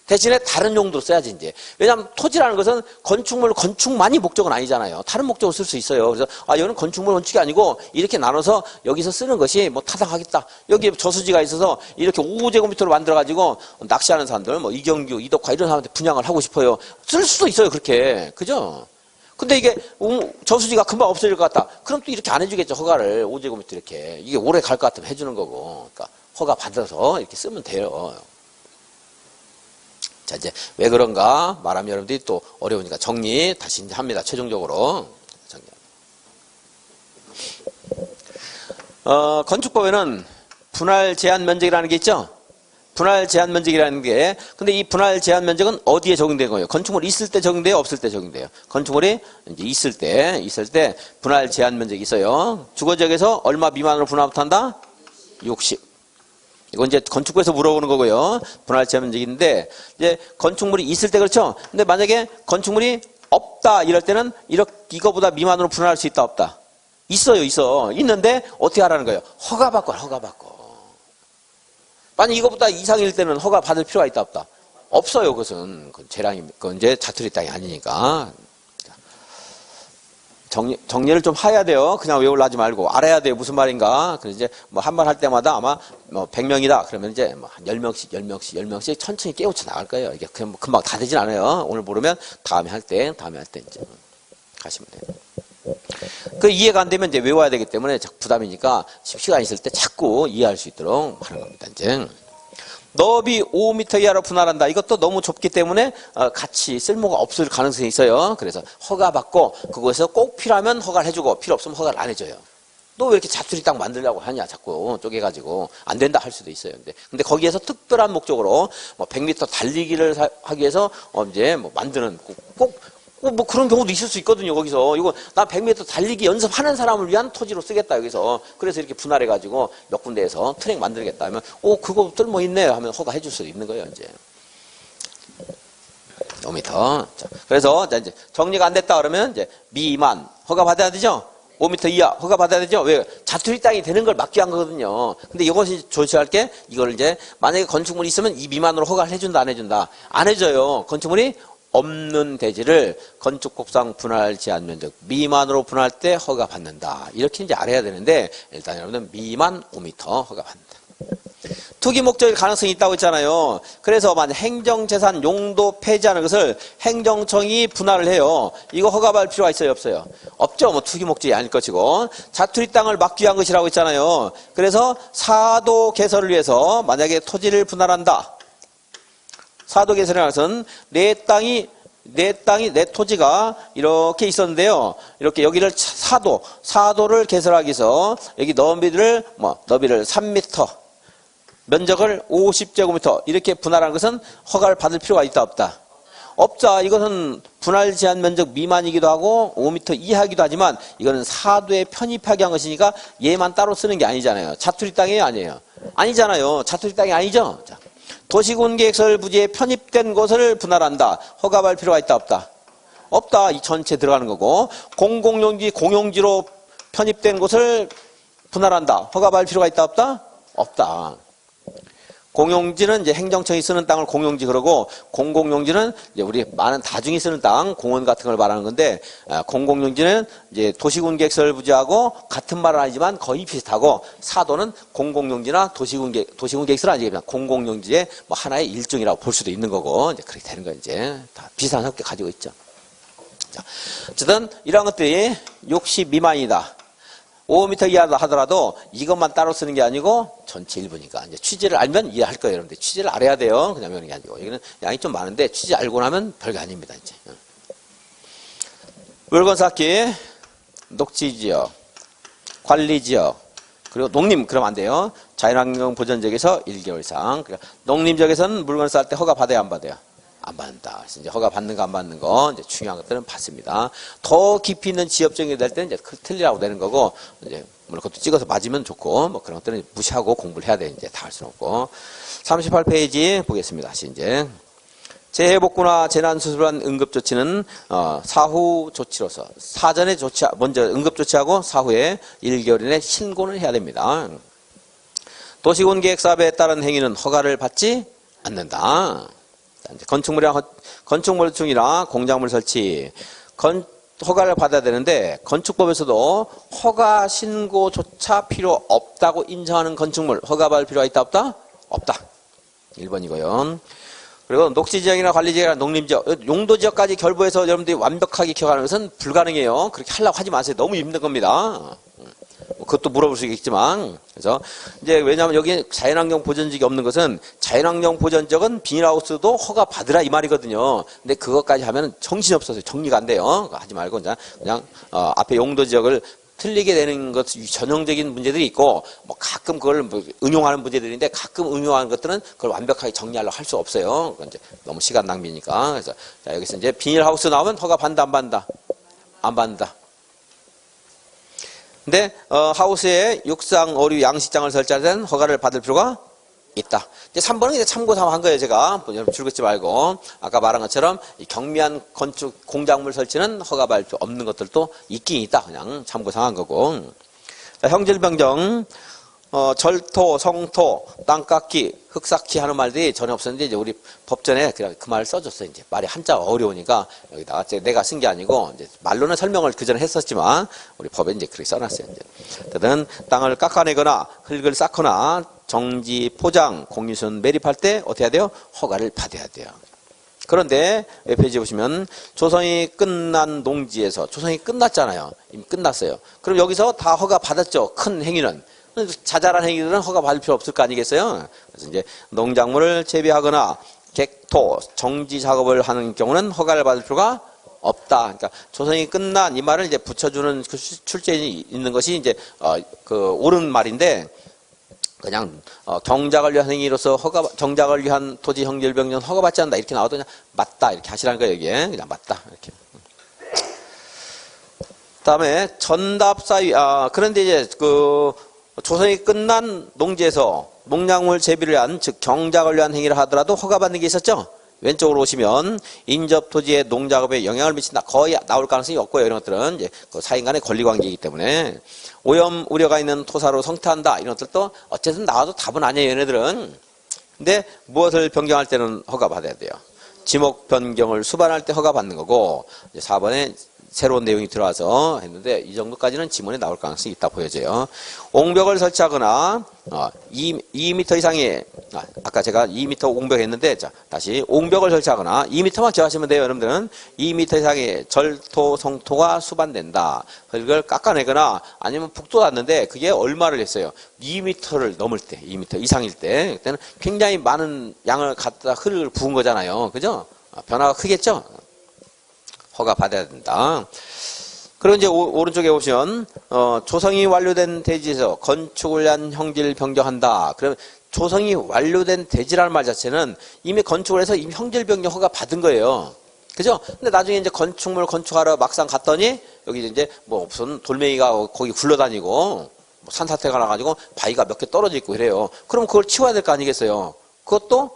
대신에 다른 용도로 써야지 이제. 왜냐하면 토지라는 것은 건축물 건축만이 목적은 아니잖아요. 다른 목적으로 쓸 수 있어요. 그래서 이거는 건축물 건축이 아니고 이렇게 나눠서 여기서 쓰는 것이 뭐 타당하겠다. 여기에 저수지가 있어서 이렇게 5제곱미터로 만들어 가지고 낚시하는 사람들, 뭐 이경규, 이덕화 이런 사람한테 분양을 하고 싶어요. 쓸 수도 있어요. 그렇게. 그죠? 근데 이게 저수지가 금방 없어질 것 같다. 그럼 또 이렇게 안 해주겠죠. 허가를 5제곱미터 이렇게. 이게 오래 갈 것 같으면 해주는 거고. 그러니까 허가 받아서 이렇게 쓰면 돼요. 자, 이제 왜 그런가 말하면 여러분들이 또 어려우니까 정리 다시 이제 합니다. 최종적으로. 건축법에는 분할 제한 면적이라는 게 있죠? 분할 제한 면적이라는 게, 근데 이 분할 제한 면적은 어디에 적용된 거예요? 건축물이 있을 때 적용돼요? 없을 때 적용돼요? 건축물이 이제 있을 때 분할 제한 면적이 있어요. 주거지역에서 얼마 미만으로 분할 못한다? 60. 이건 이제 건축부에서 물어보는 거고요. 분할 제한 면적인데, 이제 건축물이 있을 때 그렇죠? 근데 만약에 건축물이 없다 이럴 때는 이거보다 미만으로 분할할 수 있다 없다? 있어. 있는데 어떻게 하라는 거예요? 허가 받고. 만약 이거보다 이상일 때는 허가 받을 필요가 있다 없다? 없어요. 그것은 그건 이제 자투리 땅이 아니니까. 정리를 좀 해야 돼요. 그냥 외우려 하지 말고 알아야 돼요. 무슨 말인가. 그래서 이제 뭐 한 말 할 때마다 아마 뭐 100명이다. 그러면 이제 뭐 한 10명씩 천천히 깨우쳐 나갈 거예요. 이게 그냥 뭐 금방 다 되진 않아요. 오늘 모르면 다음에 할 때 이제 가시면 돼요. 그 이해가 안 되면 이제 외워야 되기 때문에 부담이니까 시간 있을 때 자꾸 이해할 수 있도록 하는 겁니다. 이제. 너비 5m 이하로 분할한다. 이것도 너무 좁기 때문에 같이 쓸모가 없을 가능성이 있어요. 그래서 허가받고 그곳에서 꼭 필요하면 허가를 해주고 필요 없으면 허가를 안 해줘요. 또 왜 이렇게 자투리 땅 만들려고 하냐 자꾸 쪼개가지고 안 된다 할 수도 있어요. 근데 거기에서 특별한 목적으로 뭐 100m 달리기를 하기 위해서 이제 뭐 만드는 뭐 그런 경우도 있을 수 있거든요. 거기서 이거 나 100m 달리기 연습하는 사람을 위한 토지로 쓰겠다 여기서. 그래서 이렇게 분할해가지고 몇 군데에서 트랙 만들겠다 하면 그거 뜰모 있네 하면 허가해 줄 수도 있는 거예요. 이제 5m. 자, 그래서 이제 정리가 안 됐다 그러면 이제 미만 허가 받아야 되죠. 5m 이하 허가 받아야 되죠. 왜? 자투리 땅이 되는 걸 막기 위한 거거든요. 근데 이것이 조치할 게 이걸 이제 만약에 건축물이 있으면 이 미만으로 허가를 해준다 안 해준다? 안 해줘요. 건축물이 없는 대지를 건축법상 분할 제한 면적 미만으로 분할 때 허가 받는다. 이렇게 이제 알아야 되는데 일단 여러분들 미만 5m 허가 받는다. 투기 목적일 가능성이 있다고 했잖아요. 그래서 만약 행정재산 용도 폐지하는 것을 행정청이 분할을 해요. 이거 허가받을 필요가 있어요, 없어요? 없죠. 뭐 투기 목적이 아닐 것이고 자투리 땅을 막기 위한 것이라고 했잖아요. 그래서 사도 개설을 위해서 만약에 토지를 분할한다. 사도 개설이라는 것은 내 토지가 이렇게 있었는데요. 이렇게 여기를 사도를 개설하기 위해서 여기 너비를 3m, 면적을 50제곱미터 이렇게 분할하는 것은 허가를 받을 필요가 있다 없다? 없자. 이것은 분할 제한 면적 미만이기도 하고 5m 이하이기도 하지만 이거는 사도에 편입하게 한 것이니까 얘만 따로 쓰는 게 아니잖아요. 자투리 땅이에요, 아니에요? 아니잖아요. 자투리 땅이 아니죠. 자. 도시군계획설 부지에 편입된 곳을 분할한다. 허가받을 필요가 있다 없다? 없다. 이 전체 들어가는 거고 공공용지 공용지로 편입된 곳을 분할한다. 허가받을 필요가 있다 없다? 없다. 공용지는 이제 행정청이 쓰는 땅을 공용지 그러고 공공용지는 이제 우리 많은 다중이 쓰는 땅, 공원 같은 걸 말하는 건데 공공용지는 이제 도시군계획설 부지하고 같은 말은 아니지만 거의 비슷하고 사도는 공공용지나 도시군계획설 아니겠냐 공공용지의 뭐 하나의 일종이라고 볼 수도 있는 거고 이제 그렇게 되는 거예요. 이제 다 비슷한 성격 가지고 있죠. 자, 어쨌든 이런 것들이 60 미만이다. 5m 이하다 하더라도 이것만 따로 쓰는 게 아니고 전체 일부니까 이제 취지를 알면 이해할 거예요. 여러분들 취지를 알아야 돼요. 그냥 외우는 게 아니고 여기는 양이 좀 많은데 취지 알고 나면 별거 아닙니다. 이제 물건 쌓기, 녹지지역, 관리지역, 그리고 농림 그러면 안 돼요. 자연환경 보전지역에서 1개월 이상. 그러니까 농림지역에서는 물건을 쌓을 때 허가 받아야 안 받아요? 안 받는다. 그래서 이제 허가 받는 거 안 받는 거 이제 중요한 것들은 받습니다. 더 깊이 있는 지역적이 될 때는 이제 틀리라고 되는 거고 이제 물론 그것도 찍어서 맞으면 좋고 뭐 그런 것들은 무시하고 공부를 해야 돼. 이제 다 할 수는 없고 38페이지 보겠습니다. 다시 이제 재해복구나 재난수술한 응급조치는 사후 조치로서 사전에 조치, 먼저 응급조치하고 사후에 1개월 이내 신고는 해야 됩니다. 도시군계획사업에 따른 행위는 허가를 받지 않는다. 건축물이나 공작물 설치, 허가를 받아야 되는데 건축법에서도 허가 신고조차 필요 없다고 인정하는 건축물 허가받을 필요가 있다 없다? 없다. 1번이고요. 그리고 녹지지역이나 관리지역이나 농림지역, 용도지역까지 결부해서 여러분들이 완벽하게 기억하는 것은 불가능해요. 그렇게 하려고 하지 마세요. 너무 힘든 겁니다. 그것도 물어볼 수 있겠지만, 그래서 이제 왜냐하면 여기 자연환경 보전지역이 없는 것은 자연환경 보전지역은 비닐하우스도 허가 받으라 이 말이거든요. 근데 그것까지 하면 정신이 없어서 정리가 안 돼요. 하지 말고 그냥 앞에 용도지역을 틀리게 되는 것 전형적인 문제들이 있고 뭐 가끔 그걸 응용하는 문제들인데 가끔 응용하는 것들은 그걸 완벽하게 정리하려고 할 수 없어요. 이제 너무 시간 낭비니까. 그래서 자, 여기서 이제 비닐하우스 나오면 허가 받는다 안 받는다? 안 받는다. 근데 하우스에 육상, 어류, 양식장을 설치할 때는 허가를 받을 필요가 있다. 이제 3번은 이제 참고 삼아 한 거예요, 제가. 여러분 줄긋지 말고. 아까 말한 것처럼 이 경미한 건축 공작물 설치는 허가 받을 필요 없는 것들도 있긴 있다. 그냥 참고 삼한 거고. 자, 형질 변경, 절토, 성토, 땅깎기, 흙쌓기 하는 말들이 전혀 없었는데 이제 우리 법전에 그 말을 써줬어요. 이제 말이 한자가 어려우니까 여기다가 내가 쓴 게 아니고 이제 말로는 설명을 그 전에 했었지만 우리 법에 이제 그렇게 써놨어요. 어쨌든 땅을 깎아내거나 흙을 쌓거나 정지, 포장, 공유선 매립할 때 어떻게 해야 돼요? 허가를 받아야 돼요. 그런데 웹페이지 보시면 조성이 끝난 농지에서 조성이 끝났잖아요. 이미 끝났어요. 그럼 여기서 다 허가 받았죠. 큰 행위는. 자잘한 행위들은 허가 받을 필요 없을 거 아니겠어요? 그래서 이제 농작물을 재배하거나 객토, 정지 작업을 하는 경우는 허가를 받을 필요가 없다. 그러니까 조성이 끝난 이 말을 이제 붙여주는 그 출제인이 있는 것이 이제 그 옳은 말인데 그냥 경작을 위한 행위로서 경작을 위한 토지 형질 변경 허가받지 않는다 이렇게 나와도 그냥 맞다 이렇게 하시라는 거예요. 여기에 그냥 맞다 이렇게. 그다음에 전답사위 그런데 이제 그 조성이 끝난 농지에서 농작물 재배를 위한 즉 경작을 위한 행위를 하더라도 허가받는 게 있었죠. 왼쪽으로 오시면 인접 토지의 농작업에 영향을 미친다. 거의 나올 가능성이 없고요. 이런 것들은 이제 그 사인 간의 권리관계이기 때문에 오염 우려가 있는 토사로 성토한다. 이런 것들도 어쨌든 나와도 답은 아니에요. 얘네들은. 근데 무엇을 변경할 때는 허가받아야 돼요. 지목 변경을 수반할 때 허가받는 거고 이제 4번에 새로운 내용이 들어와서 했는데 이 정도까지는 지문에 나올 가능성이 있다 보여져요. 옹벽을 설치하거나 2m 이상의 아까 제가 2m 옹벽 했는데 자 다시 옹벽을 설치하거나 2m만 기억하시면 돼요. 여러분들은 2m 이상의 절토, 성토가 수반된다. 그걸 깎아내거나 아니면 북도 났는데 그게 얼마를 했어요. 2m를 넘을 때 2m 이상일 때 그때는 굉장히 많은 양을 갖다 흙을 부은 거잖아요. 그죠? 변화가 크겠죠? 허가 받아야 된다. 그리고 이제 오른쪽에 보시면 조성이 완료된 대지에서 건축을 위한 형질 변경한다. 그러면 조성이 완료된 대지라는 말 자체는 이미 건축을 해서 이미 형질 변경 허가 받은 거예요. 그죠? 근데 나중에 이제 건축물 건축하러 막상 갔더니 여기 이제 뭐 무슨 돌멩이가 거기 굴러다니고 뭐 산사태가 나가지고 바위가 몇 개 떨어져 있고 이래요. 그럼 그걸 치워야 될 거 아니겠어요? 그것도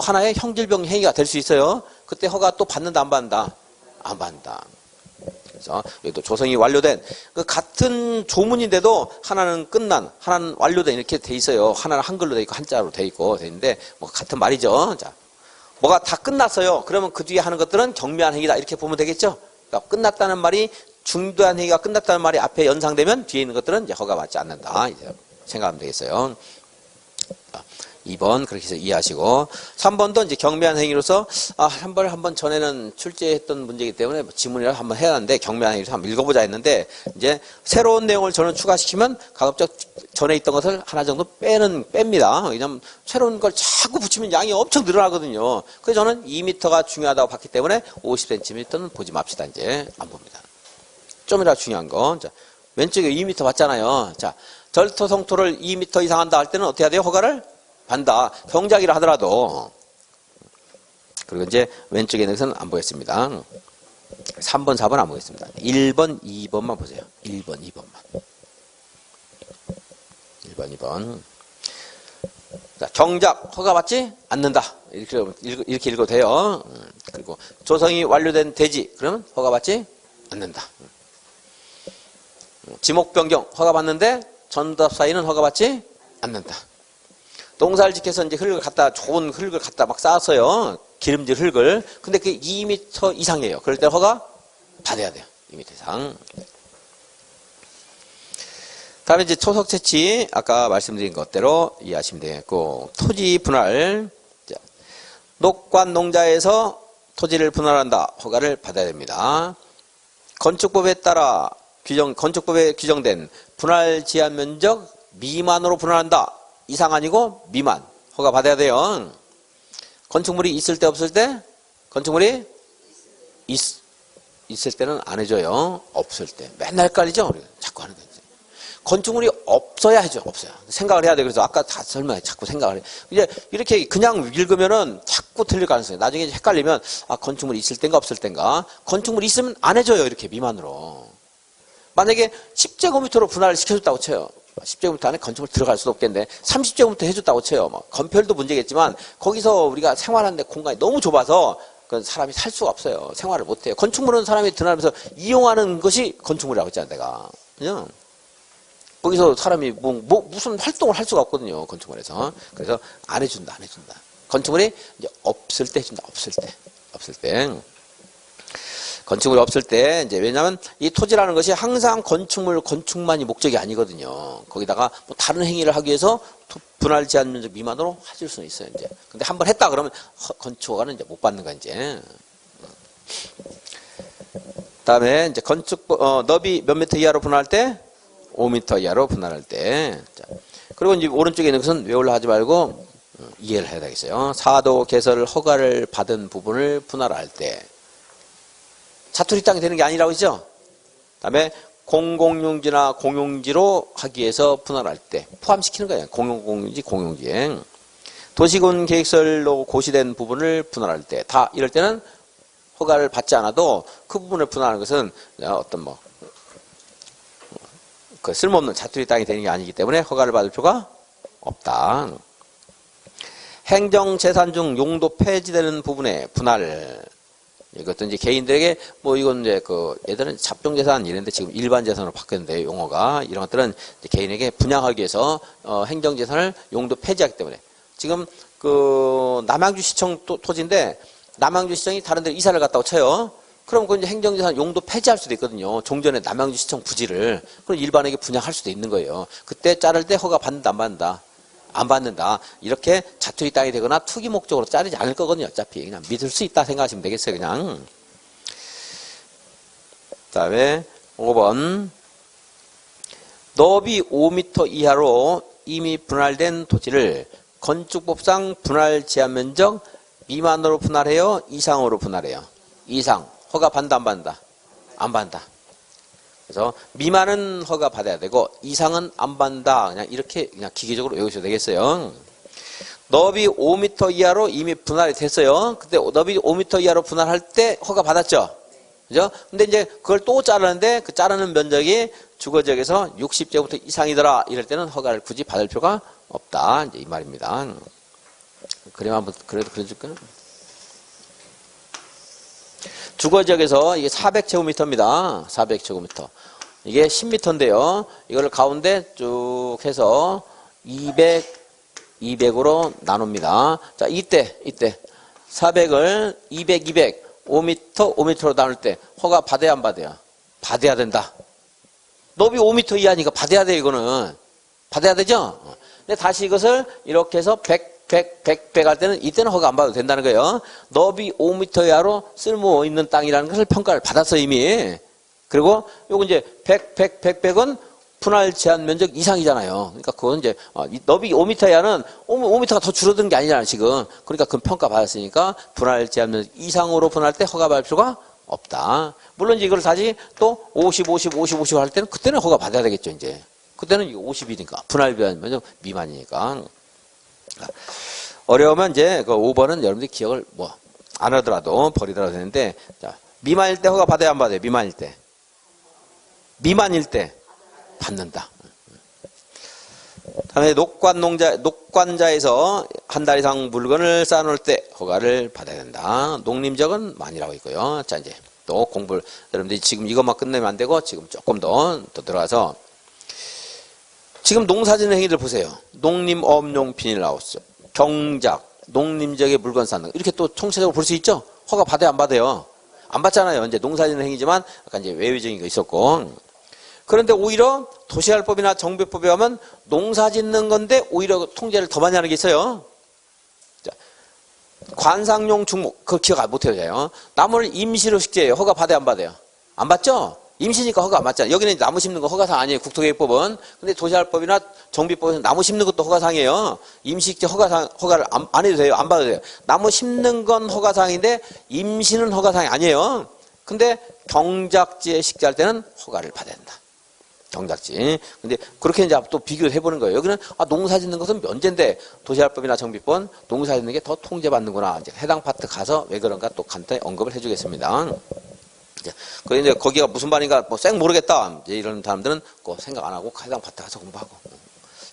하나의 형질 변경 행위가 될 수 있어요. 그때 허가 또 받는다 안 받는다? 안 받는다. 그래서 여기도 조성이 완료된 그 같은 조문인데도 하나는 끝난, 하나는 완료된 이렇게 돼 있어요. 하나는 한글로 돼 있고 한자로 돼 있고 돼 있는데 뭐 같은 말이죠. 자, 뭐가 다 끝났어요. 그러면 그 뒤에 하는 것들은 경미한 행위다 이렇게 보면 되겠죠. 그러니까 끝났다는 말이 중도한 행위가 끝났다는 말이 앞에 연상되면 뒤에 있는 것들은 이제 허가받지 않는다. 이제 생각하면 되겠어요. 2번 그렇게 해서 이해하시고 3번도 이제 경미한 행위로서 한번 전에는 출제했던 문제이기 때문에 지문이라도 한번 해야 하는데 경미한 행위로서 한번 읽어보자 했는데 이제 새로운 내용을 저는 추가시키면 가급적 전에 있던 것을 하나 정도 뺍니다. 왜냐하면 새로운 걸 자꾸 붙이면 양이 엄청 늘어나거든요. 그래서 저는 2m가 중요하다고 봤기 때문에 50cm는 보지 맙시다. 이제 안 봅니다. 좀이라도 중요한 거. 자, 왼쪽에 2m 봤잖아요. 자, 절토 성토를 2m 이상 한다 할 때는 어떻게 해야 돼요? 허가를 반다. 경작이라 하더라도. 그리고 이제 왼쪽에 있는 것은 안 보겠습니다. 3번, 4번 안 보겠습니다. 1번, 2번만 보세요. 1번, 2번만. 1번, 2번. 자, 정작 허가받지 않는다. 이렇게 읽어도 돼요. 그리고 조성이 완료된 대지. 그러면 허가받지 않는다. 지목 변경 허가받는데 전답 사이는 허가받지 않는다. 농사를 지켜서 이제 좋은 흙을 갖다 막 쌓았어요. 기름질 흙을. 근데 그게 2m 이상이에요. 그럴 때 허가 받아야 돼요. 2m 이상. 다음에 이제 토속 채취, 아까 말씀드린 것대로 이해하시면 되겠고, 토지 분할. 자, 녹관 농자에서 토지를 분할한다. 허가를 받아야 됩니다. 건축법에 따라 건축법에 규정된 분할 제한 면적 미만으로 분할한다. 이상 아니고 미만. 허가 받아야 돼요. 건축물이 있을 때 없을 때? 건축물이 있을 때는 안 해줘요. 없을 때. 맨날 헷갈리죠? 우리가 자꾸 하는 거지. 건축물이 없어야 해줘. 없어야. 생각을 해야 돼. 그래서 아까 다 설명해. 자꾸 생각을 해. 이제 이렇게 그냥 읽으면은 자꾸 틀릴 가능성이. 나중에 헷갈리면 건축물이 있을 땐가 없을 땐가. 건축물이 있으면 안 해줘요. 이렇게 미만으로. 만약에 10제곱미터로 분할을 시켜줬다고 쳐요. 10제곱미터 안에 건축물 들어갈 수도 없겠는데 30제곱미터 해줬다고 쳐요. 건폐율도 문제겠지만 거기서 우리가 생활하는데 공간이 너무 좁아서 사람이 살 수가 없어요. 생활을 못해요. 건축물은 사람이 드나면서 이용하는 것이 건축물이라고 했잖아 내가. 그냥 거기서 사람이 무슨 활동을 할 수가 없거든요. 건축물에서. 그래서 안 해준다. 건축물이 이제 없을 때 해준다. 없을 때. 건축물이 없을 때, 이제, 왜냐면, 이 토지라는 것이 항상 건축만이 목적이 아니거든요. 거기다가, 다른 행위를 하기 위해서, 분할 제한 면적 미만으로 해줄 수는 있어요, 이제. 근데 한번 했다 그러면, 건축허가는 이제 못 받는 거야, 이제. 다음에, 이제, 너비 몇 미터 이하로 분할할 때? 5m 이하로 분할할 때. 자, 그리고 이제, 오른쪽에 있는 것은 외우려 하지 말고, 이해를 해야 되겠어요. 사도 개설 허가를 받은 부분을 분할할 때. 자투리 땅이 되는 게 아니라고 했죠. 다음에 공공용지나 공용지로 하기 위해서 분할할 때 포함시키는 거예요. 공용공용지, 공용지에. 도시군 계획설로 고시된 부분을 분할할 때 다 이럴 때는 허가를 받지 않아도 그 부분을 분할하는 것은 어떤 그 쓸모없는 자투리 땅이 되는 게 아니기 때문에 허가를 받을 필요가 없다. 행정재산 중 용도 폐지되는 부분의 분할. 이것도 이제 개인들에게 이건 이제 예전에는 잡종재산 이랬는데 지금 일반재산으로 바뀌었는데 용어가 이런 것들은 이제 개인에게 분양하기 위해서 행정재산을 용도 폐지하기 때문에 지금 남양주시청 토지인데 남양주시청이 다른 데 이사를 갔다고 쳐요. 그럼 그 이제 행정재산 용도 폐지할 수도 있거든요. 종전에 남양주시청 부지를 그럼 일반에게 분양할 수도 있는 거예요. 그때 자를 때 허가 받는다 안 받는다? 안 받는다. 이렇게 자투리 땅이 되거나 투기 목적으로 자르지 않을 거거든요. 어차피 그냥 믿을 수 있다 생각하시면 되겠어요. 그냥. 그다음에 5번 너비 5m 이하로 이미 분할된 토지를 건축법상 분할 제한 면적 미만으로 분할해요? 이상으로 분할해요? 이상. 허가 받는다 안 받는다? 안 받는다. 그래서 미만은 허가 받아야 되고 이상은 안 받는다. 그냥 이렇게 그냥 기계적으로 외우셔도 되겠어요. 너비 5m 이하로 이미 분할이 됐어요. 그때 너비 5m 이하로 분할할 때 허가 받았죠. 그죠? 근데 이제 그걸 또 자르는데 그 자르는 면적이 주거지역에서 60제곱미터 이상이더라. 이럴 때는 허가를 굳이 받을 필요가 없다. 이제 이 말입니다. 그래도 한번 그려줄까요? 주거지역에서 이게 400제곱미터입니다. 400제곱미터. 이게 10m인데요. 이거를 가운데 쭉 해서 200으로 나눕니다. 자, 이때 400을 200, 5m로 나눌 때 허가 받아야 안 받아야? 받아야 된다. 너비 5m 이하니까 받아야 돼, 이거는. 받아야 되죠? 근데 다시 이것을 이렇게 해서 100 할 때는 이때는 허가 안 받아도 된다는 거예요. 너비 5m 이하로 쓸모 있는 땅이라는 것을 평가를 받았어 이미. 그리고 요거 이제 100은 분할 제한 면적 이상이잖아요. 그러니까 그건 이제 너비 5m 이하는 5m가 더 줄어드는 게 아니잖아요 지금. 그러니까 그건 평가 받았으니까 분할 제한 면적 이상으로 분할 때 허가 받을 필요가 없다. 물론 이제 이걸 다시 또 50 할 때는 그때는 허가 받아야 되겠죠 이제. 그때는 이거 50이니까 분할 제한 면적 미만이니까. 어려우면 이제 그 5번은 여러분들이 기억을 안 하더라도 버리더라도 되는데, 자, 미만일 때 허가 받아야 안 받아요? 미만일 때 받는다. 다음에 녹관자에서 한 달 이상 물건을 쌓아놓을 때 허가를 받아야 된다. 농림적은 만이라고 있고요. 자, 이제 또 공부를, 여러분들이 지금 이것만 끝내면 안 되고, 지금 조금 더 들어가서, 지금 농사짓는 행위들 보세요. 농림업용 비닐하우스, 경작, 농림적의 물건 쌓는, 이렇게 또 총체적으로 볼 수 있죠? 허가 받아요, 안 받아요? 안 받잖아요. 이제 농사짓는 행위지만, 약간 이제 외유적인 거 있었고. 그런데 오히려 도시활법이나 정비법에 가면 농사 짓는 건데 오히려 통제를 더 많이 하는 게 있어요. 자, 관상용 중목, 그거 기억 못 해요. 나무를 임시로 식재해요. 허가 받아요, 안 받아요? 안 받죠? 임시니까 허가 안 받잖아요. 여기는 나무 심는 거 허가상 아니에요. 국토계획법은. 근데 도시활법이나 정비법에서 나무 심는 것도 허가상이에요. 임시식재 허가를 안 해도 돼요. 안 받아도 돼요. 나무 심는 건 허가상인데 임시는 허가상이 아니에요. 근데 경작지에 식재할 때는 허가를 받아야 된다. 경작지. 근데 그렇게 이제 또 비교를 해보는 거예요. 여기는 농사 짓는 것은 면제인데 도시활법이나 정비법 농사 짓는 게 더 통제받는구나. 이제 해당 파트 가서 왜 그런가 또 간단히 언급을 해주겠습니다. 그런데 이제 거기가 무슨 말인가 쌩 모르겠다. 이제 이런 사람들은 꼭 생각 안 하고 해당 파트 가서 공부하고.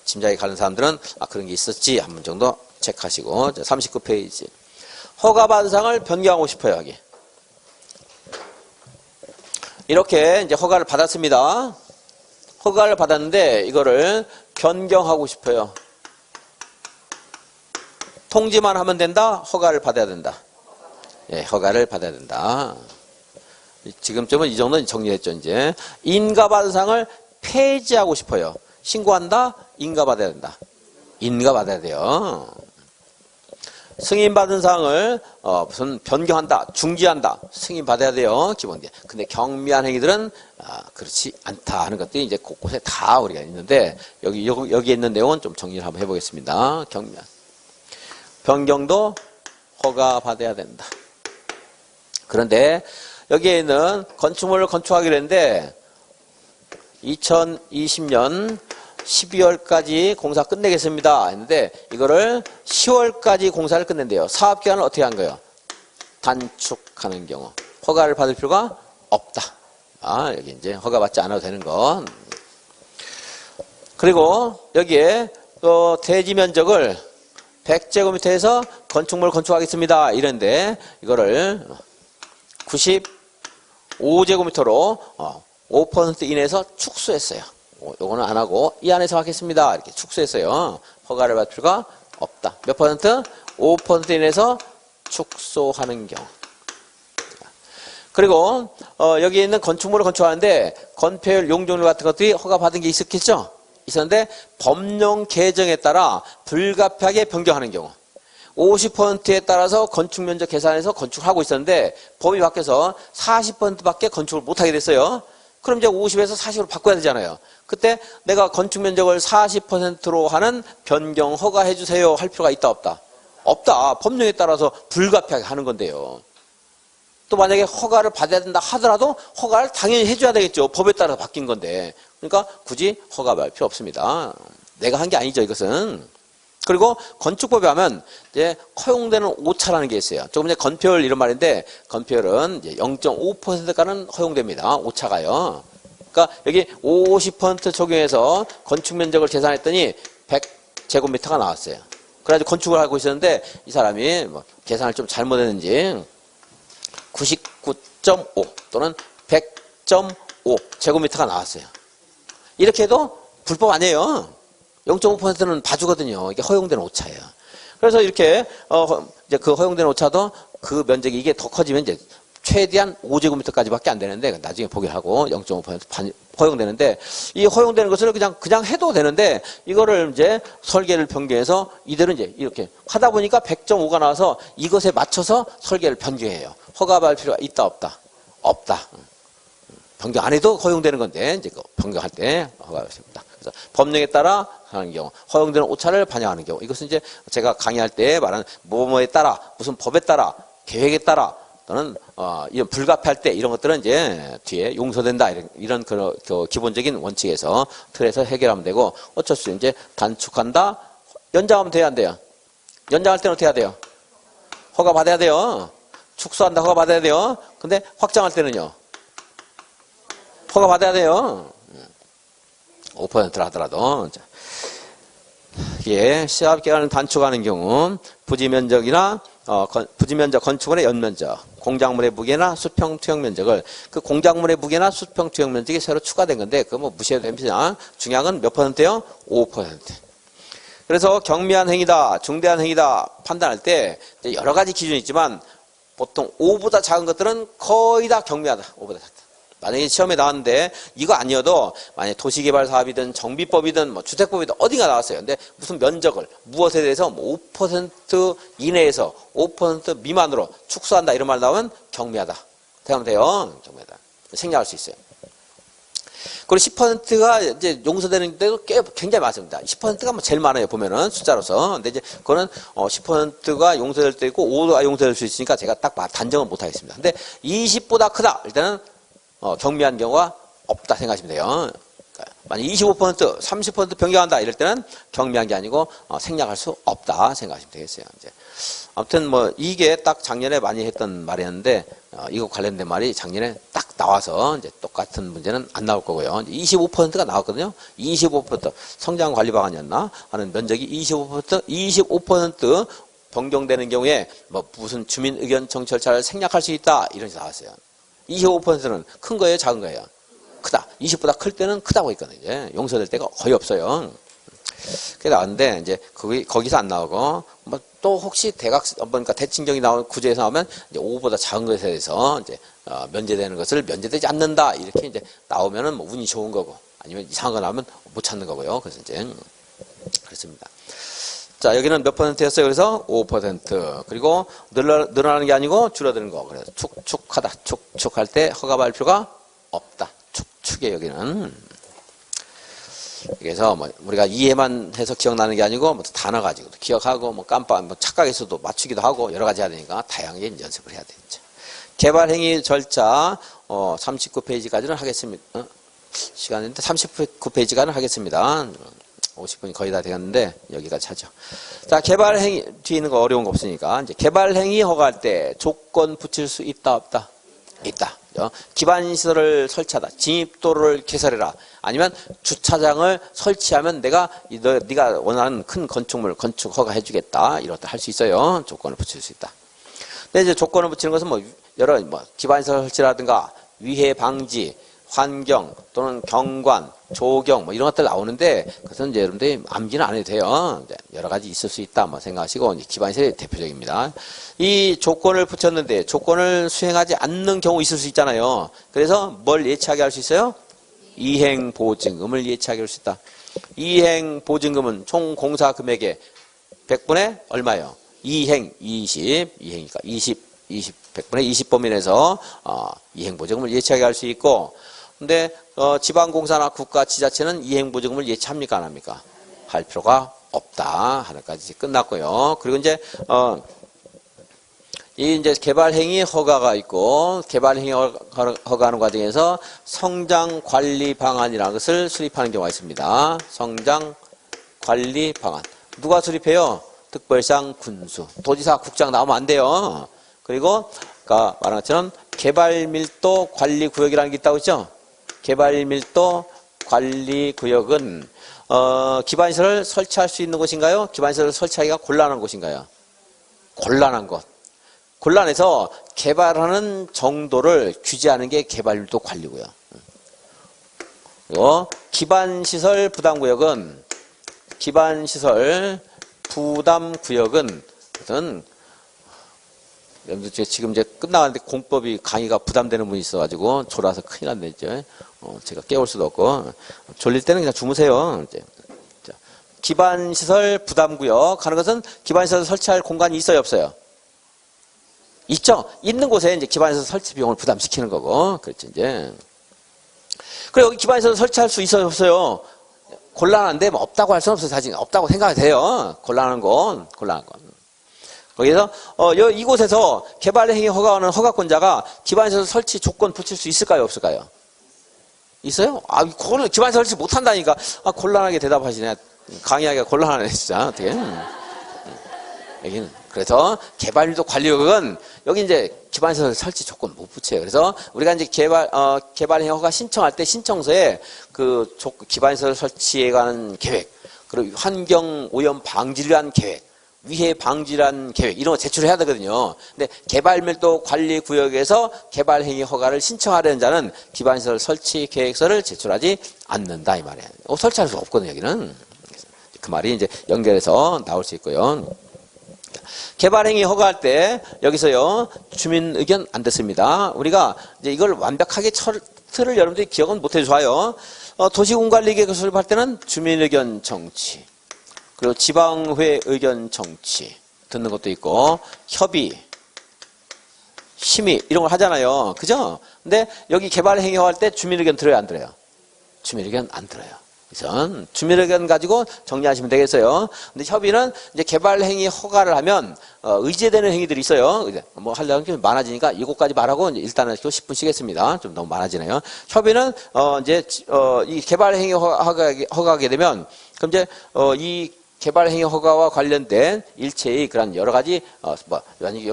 짐작이 가는 사람들은 그런 게 있었지 한 번 정도 체크하시고. 39페이지. 허가받은 사항을 변경하고 싶어요. 여기. 이렇게 이제 허가를 받았습니다. 허가를 받았는데 이거를 변경하고 싶어요. 통지만 하면 된다? 허가를 받아야 된다. 예, 허가를 받아야 된다. 지금쯤은 이 정도는 정리했죠, 이제. 인가받은 사항을 폐지하고 싶어요. 신고한다? 인가받아야 된다. 인가받아야 돼요. 승인받은 사항을 무슨 변경한다, 중지한다, 승인받아야 돼요. 기본계. 근데 경미한 행위들은 그렇지 않다 하는 것들이 이제 곳곳에 다 우리가 있는데 여기에 있는 내용은 좀 정리를 한번 해보겠습니다. 경미한. 변경도 허가 받아야 된다. 그런데 여기에 있는 건축물을 건축하기로 했는데 2020년 12월까지 공사 끝내겠습니다 했는데 이거를 10월까지 공사를 끝낸대요. 사업기간을 어떻게 한 거예요? 단축하는 경우 허가를 받을 필요가 없다. 여기 이제 허가받지 않아도 되는 건. 그리고 여기에 대지 면적을 100제곱미터에서 건축물을 건축하겠습니다 이랬는데 이거를 95제곱미터로 5% 이내에서 축소했어요. 요거는 안 하고 이 안에서 하겠습니다. 이렇게 축소했어요. 허가를 받을 필요가 없다. 몇 퍼센트? 5% 이내에서 축소하는 경우. 그리고 여기 있는 건축물을 건축하는데 건폐율, 용적률 같은 것들이 허가받은 게 있었겠죠? 있었는데 법령 개정에 따라 불가피하게 변경하는 경우. 50%에 따라서 건축 면적 계산해서 건축을 하고 있었는데 법이 바뀌어서 40%밖에 건축을 못하게 됐어요. 그럼 이제 50에서 40으로 바꿔야 되잖아요. 그때 내가 건축 면적을 40%로 하는 변경 허가해 주세요 할 필요가 있다 없다? 없다. 법령에 따라서 불가피하게 하는 건데요. 또 만약에 허가를 받아야 된다 하더라도 허가를 당연히 해줘야 되겠죠. 법에 따라서 바뀐 건데. 그러니까 굳이 허가 받을 필요 없습니다. 내가 한 게 아니죠, 이것은. 그리고 건축법에 하면 이제 허용되는 오차라는 게 있어요. 조금 전에 건폐율 이런 말인데 건폐율은 이제 0.5%까지는 허용됩니다. 오차가요. 그러니까 여기 50% 적용해서 건축 면적을 계산했더니 100제곱미터가 나왔어요. 그래가지고 건축을 하고 있었는데 이 사람이 계산을 좀 잘못했는지 99.5 또는 100.5 제곱미터가 나왔어요. 이렇게 해도 불법 아니에요. 0.5%는 봐주거든요. 이게 허용되는 오차예요. 그래서 이렇게 이제 그 허용되는 오차도 그 면적이 이게 더 커지면 이제 최대한 5제곱미터까지밖에 안 되는데 나중에 포기를 하고 0.5% 허용되는데 이 허용되는 것을 그냥 해도 되는데 이거를 이제 설계를 변경해서 이대로 이제 이렇게 하다 보니까 100.5가 나와서 이것에 맞춰서 설계를 변경해요. 허가받을 필요가 있다 없다? 없다. 변경 안 해도 허용되는 건데 이제 변경할 때 허가가 있습니다. 그래서 법령에 따라 하는 경우, 허용되는 오차를 반영하는 경우, 이것은 이제 제가 강의할 때 말하는 뭐뭐에 따라, 무슨 법에 따라, 계획에 따라, 또는 이런 불가피할 때 이런 것들은 이제 뒤에 용서된다 이런 그 기본적인 원칙에서 틀에서 해결하면 되고 어쩔 수 이제 단축한다, 연장하면 돼야 안 돼요? 연장할 때는 어떻게 해야 돼요? 허가 받아야 돼요. 축소한다, 허가 받아야 돼요. 근데 확장할 때는요? 허가 받아야 돼요. 5%를 하더라도. 예, 시합 기간을 단축하는 경우 부지면적이나 부지면적 건축물의 연면적, 공작물의 무게나 수평 투영 면적을 그 공작물의 무게나 수평 투영 면적이 새로 추가된 건데 그거 뭐 무시해도 됩니다. 중요한 건 몇 %예요? 5%. 그래서 경미한 행위다, 중대한 행위다 판단할 때 여러 가지 기준이 있지만 보통 5보다 작은 것들은 거의 다 경미하다. 5보다 작다. 만약에 시험에 나왔는데 이거 아니어도 만약에 도시개발 사업이든 정비법이든 뭐 주택법이든 어디가 나왔어요. 근데 무슨 면적을 무엇에 대해서 뭐 5% 이내에서 5% 미만으로 축소한다 이런 말 나오면 경미하다. 대하면 돼요. 경미하다. 생략할 수 있어요. 그리고 10%가 이제 용서되는 데도 굉장히 많습니다. 10%가 뭐 제일 많아요. 보면은 숫자로서. 근데 이제 그거는 10%가 용서될 때 있고 5가 용서될 수 있으니까 제가 딱 단정은 못 하겠습니다. 근데 20보다 크다. 일단은 경미한 경우가 없다 생각하시면 돼요. 그러니까 만약 25%, 30% 변경한다 이럴 때는 경미한 게 아니고 생략할 수 없다 생각하시면 되겠어요. 이제 아무튼 뭐 이게 딱 작년에 많이 했던 말이었는데 이거 관련된 말이 작년에 딱 나와서 이제 똑같은 문제는 안 나올 거고요. 25%가 나왔거든요. 25% 성장 관리 방안이었나 하는 면적이 25% 변경되는 경우에 뭐 무슨 주민 의견 청취 절차를 생략할 수 있다 이런 게 나왔어요. 25%는 큰 거예요, 작은 거예요? 크다. 20보다 클 때는 크다고 했거든요. 이제 용서될 때가 거의 없어요. 그게 나왔는데 이제 거기서 안 나오고 뭐 또 혹시 그러니까 대칭경이 나온 구제에서 나오면 이제 5보다 작은 것에 대해서 이제 면제되는 것을 면제되지 않는다 이렇게 이제 나오면은 뭐 운이 좋은 거고 아니면 이상한 거 나오면 못 찾는 거고요. 그래서 이제 그렇습니다. 자, 여기는 몇 %였어요? 그래서 5%. 그리고 늘어나는 게 아니고 줄어드는 거. 그래서 축축하다. 축축할 때 허가받을 필요가 없다. 축축에 여기는. 그래서 뭐 우리가 이해만 해서 기억나는 게 아니고 뭐 단어 가지고도 기억하고 뭐 깜빡 뭐 착각해서도 맞추기도 하고 여러 가지 해야 되니까 다양하게 연습을 해야 되죠. 개발행위 절차 39페이지까지는 하겠습니다. 시간인데 39페이지까지는 하겠습니다. 50분이 거의 다 되었는데 여기까지 하죠. 자, 개발행위 뒤에 있는 거 어려운 거 없으니까 이제 개발행위 허가할 때 조건 붙일 수 있다 없다? 있다. 기반시설을 설치하다. 진입도로를 개설해라. 아니면 주차장을 설치하면 네가 원하는 큰 건축물 건축 허가해 주겠다. 이런 것도 할 수 있어요. 조건을 붙일 수 있다. 근데 이제 조건을 붙이는 것은 뭐 여러 기반시설 설치라든가 위해 방지, 환경 또는 경관, 조경 뭐 이런 것들 나오는데 그것은 이제 여러분들이 암기는 안 해도 돼요. 여러 가지 있을 수 있다 뭐 생각하시고 기반시설이 대표적입니다. 이 조건을 붙였는데 조건을 수행하지 않는 경우 있을 수 있잖아요. 그래서 뭘 예치하게 할 수 있어요? 이행보증금을 예치하게 할 수 있다. 이행보증금은 총 공사 금액의 100분의 얼마예요? 이행 20, 이행이니까 100분의 20 범위내에서 이행보증금을 예치하게 할 수 있고 근데 지방공사나 국가 지자체는 이행보증금을 예치합니까 안 합니까? 할 필요가 없다 하나까지 끝났고요. 그리고 이제 이제 개발행위 허가가 있고 개발행위 허가하는 과정에서 성장관리 방안이라는 것을 수립하는 경우가 있습니다. 성장관리 방안 누가 수립해요? 특별시장, 군수, 도지사, 국장 나오면 안 돼요. 그리고 아까 말한 것처럼 개발밀도 관리구역이라는 게 있다고 했죠? 개발밀도 관리구역은 기반시설을 설치할 수 있는 곳인가요? 기반시설을 설치하기가 곤란한 곳인가요? 곤란한 곳. 곤란해서 개발하는 정도를 규제하는 게 개발밀도 관리고요. 그리고 기반시설 부담구역은 어떤 지금 이제 끝나가는데 공법이 강의가 부담되는 분이 있어가지고 졸아서 큰일 났네 이제. 제가 깨울 수도 없고 졸릴 때는 그냥 주무세요. 이제. 자, 기반시설 부담구역 하는 것은 기반시설 설치할 공간이 있어요 없어요? 있죠. 있는 곳에 이제 기반시설 설치 비용을 부담시키는 거고 그렇죠 이제. 그리고 여기 기반시설 설치할 수 있어요 없어요? 곤란한데 뭐 없다고 할 수는 없어요. 사실 없다고 생각이 돼요. 곤란한 건. 거기서 이곳에서 개발행위 허가하는 허가권자가 기반시설 설치 조건 붙일 수 있을까요 없을까요? 있어요? 그거는 기반시설 설치 못한다니까. 곤란하게 대답하시네. 강의하기가 곤란하네 진짜. 어떻게? 여기는 그래서 개발밀도 관리구역은 여기 이제 기반시설 설치 조건 못 붙여요. 그래서 우리가 이제 개발행위 허가 신청할 때 신청서에 그 기반시설 설치에 관한 계획 그리고 환경 오염 방지를 위한 계획, 위해 방지를 위한 계획 이런 거 제출해야 되거든요. 근데 개발밀도 관리 구역에서 개발 행위 허가를 신청하려는 자는 기반시설 설치 계획서를 제출하지 않는다 이 말이에요. 설치할 수 없거든요, 여기는. 그 말이 이제 연결해서 나올 수 있고요. 개발행위 허가할 때 여기서요 주민 의견 안 됐습니다. 우리가 이제 이걸 완벽하게 틀을 여러분들이 기억은 못 해줘요. 도시군관리계획 수립할 때는 주민 의견 정치, 그리고 지방회 의견 정치 듣는 것도 있고 협의, 심의 이런 걸 하잖아요. 그죠? 근데 여기 개발행위 허가할 때 주민 의견 들어요, 안 들어요? 주민 의견 안 들어요. 그래서 주민 의견 가지고 정리하시면 되겠어요. 근데 협의는 이제 개발 행위 허가를 하면 의제되는 행위들이 있어요. 뭐 하려는 게 많아지니까 이것까지 말하고 일단은 10분 쉬겠습니다. 좀 너무 많아지네요. 협의는 이제 이 개발 행위 허가하게 되면 그럼 이제 이 개발행위 허가와 관련된 일체의 그런 여러 가지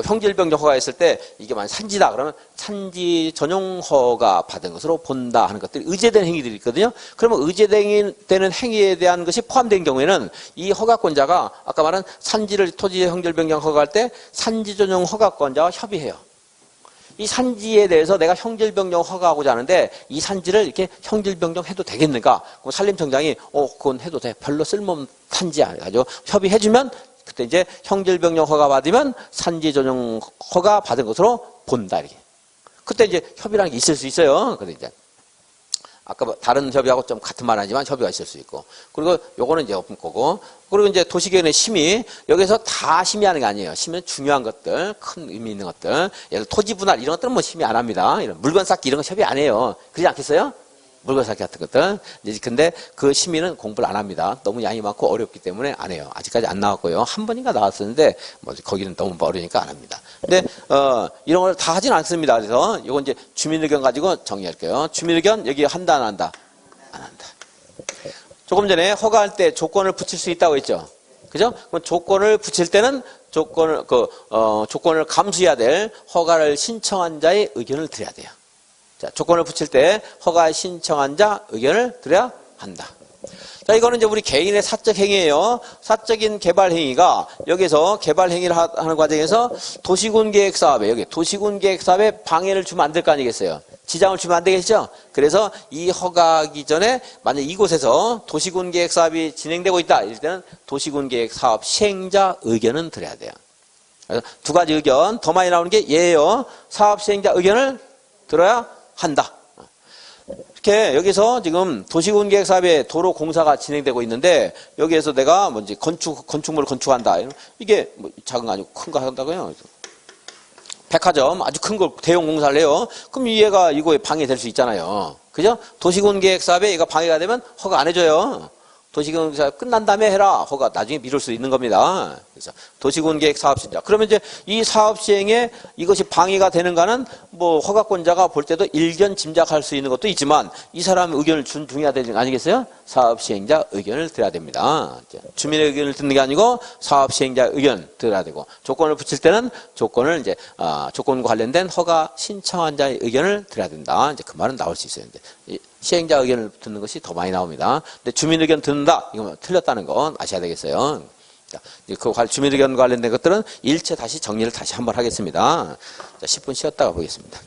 형질병적 허가했을 때 이게 만약 산지다 그러면 산지 전용 허가 받은 것으로 본다 하는 것들이 의제된 행위들이 있거든요. 그러면 의제되는 행위에 대한 것이 포함된 경우에는 이 허가권자가 아까 말한 산지를 토지 형질변경 허가할 때 산지 전용 허가권자와 협의해요. 이 산지에 대해서 내가 형질변경 허가하고자 하는데 이 산지를 이렇게 형질변경 해도 되겠는가? 그럼 산림청장이 그건 해도 돼. 별로 쓸모없는 산지 아니가지고 협의해주면 그때 이제 형질변경 허가 받으면 산지 전용 허가 받은 것으로 본다 이렇게. 그때 이제 협의라는 게 있을 수 있어요. 근데 이제 아까 다른 협의하고 좀 같은 말 하지만 협의가 있을 수 있고. 그리고 요거는 이제 없는 거고. 그리고 이제 도시계획의 심의. 여기서 다 심의하는 게 아니에요. 심의는 중요한 것들, 큰 의미 있는 것들. 예를 들어 토지 분할 이런 것들은 뭐 심의 안 합니다. 이런 물건 쌓기 이런 거 협의 안 해요. 그러지 않겠어요? 물건 쌓기 같은 것들. 근데 그 심의는 공부를 안 합니다. 너무 양이 많고 어렵기 때문에 안 해요. 아직까지 안 나왔고요. 한 번인가 나왔었는데 뭐 거기는 너무 어려우니까 안 합니다. 근데 이런 걸 다 하진 않습니다. 그래서 이건 이제 주민 의견 가지고 정리할게요. 주민 의견 여기 한다 안 한다? 안 한다. 조금 전에 허가할 때 조건을 붙일 수 있다고 했죠. 그죠? 그럼 조건을 붙일 때는 조건을 감수해야 될 허가를 신청한 자의 의견을 드려야 돼요. 자, 조건을 붙일 때 허가 신청한 자 의견을 드려야 한다. 자, 이거는 이제 우리 개인의 사적 행위예요. 사적인 개발 행위가 여기서 개발 행위를 하는 과정에서 도시군 계획 사업에 여기 도시군 계획 사업에 방해를 주면 안 될 거 아니겠어요? 지장을 주면 안 되겠죠? 그래서 이 허가하기 전에 만약 이곳에서 도시군 계획 사업이 진행되고 있다. 이럴 때는 도시군 계획 사업 시행자 의견은 드려야 돼요. 그래서 두 가지 의견 더 많이 나오는 게 얘예요. 사업 시행자 의견을 들어야 한다. 이렇게 여기서 지금 도시군 계획 사업에 도로 공사가 진행되고 있는데 여기에서 내가 뭔지 건축물을 건축한다. 이게 뭐 작은 거 아니고 큰 거 한다고요. 백화점 아주 큰 걸 대형 공사를 해요. 그럼 얘가 이거에 방해될 수 있잖아요. 그죠? 도시군 계획 사업에 얘가 방해가 되면 허가 안 해줘요. 도시군 계획 사업 끝난 다음에 해라. 허가 나중에 미룰 수 있는 겁니다. 그래서 도시군 계획 사업 시행자. 그러면 이제 이 사업 시행에 이것이 방해가 되는가는 뭐 허가권자가 볼 때도 일견 짐작할 수 있는 것도 있지만 이 사람 의견을 존중해야 되는 거 아니겠어요? 사업 시행자 의견을 들어야 됩니다. 주민의 의견을 듣는 게 아니고 사업 시행자 의견 들어야 되고 조건을 붙일 때는 조건을 이제 조건과 관련된 허가 신청한 자의 의견을 들어야 된다. 이제 그 말은 나올 수 있어요. 이제 시행자 의견을 듣는 것이 더 많이 나옵니다. 근데 주민 의견 듣는다. 이거 틀렸다는 건 아셔야 되겠어요. 자, 그 주민 의견 관련된 것들은 일체 다시 정리를 다시 한번 하겠습니다. 자, 10분 쉬었다가 보겠습니다.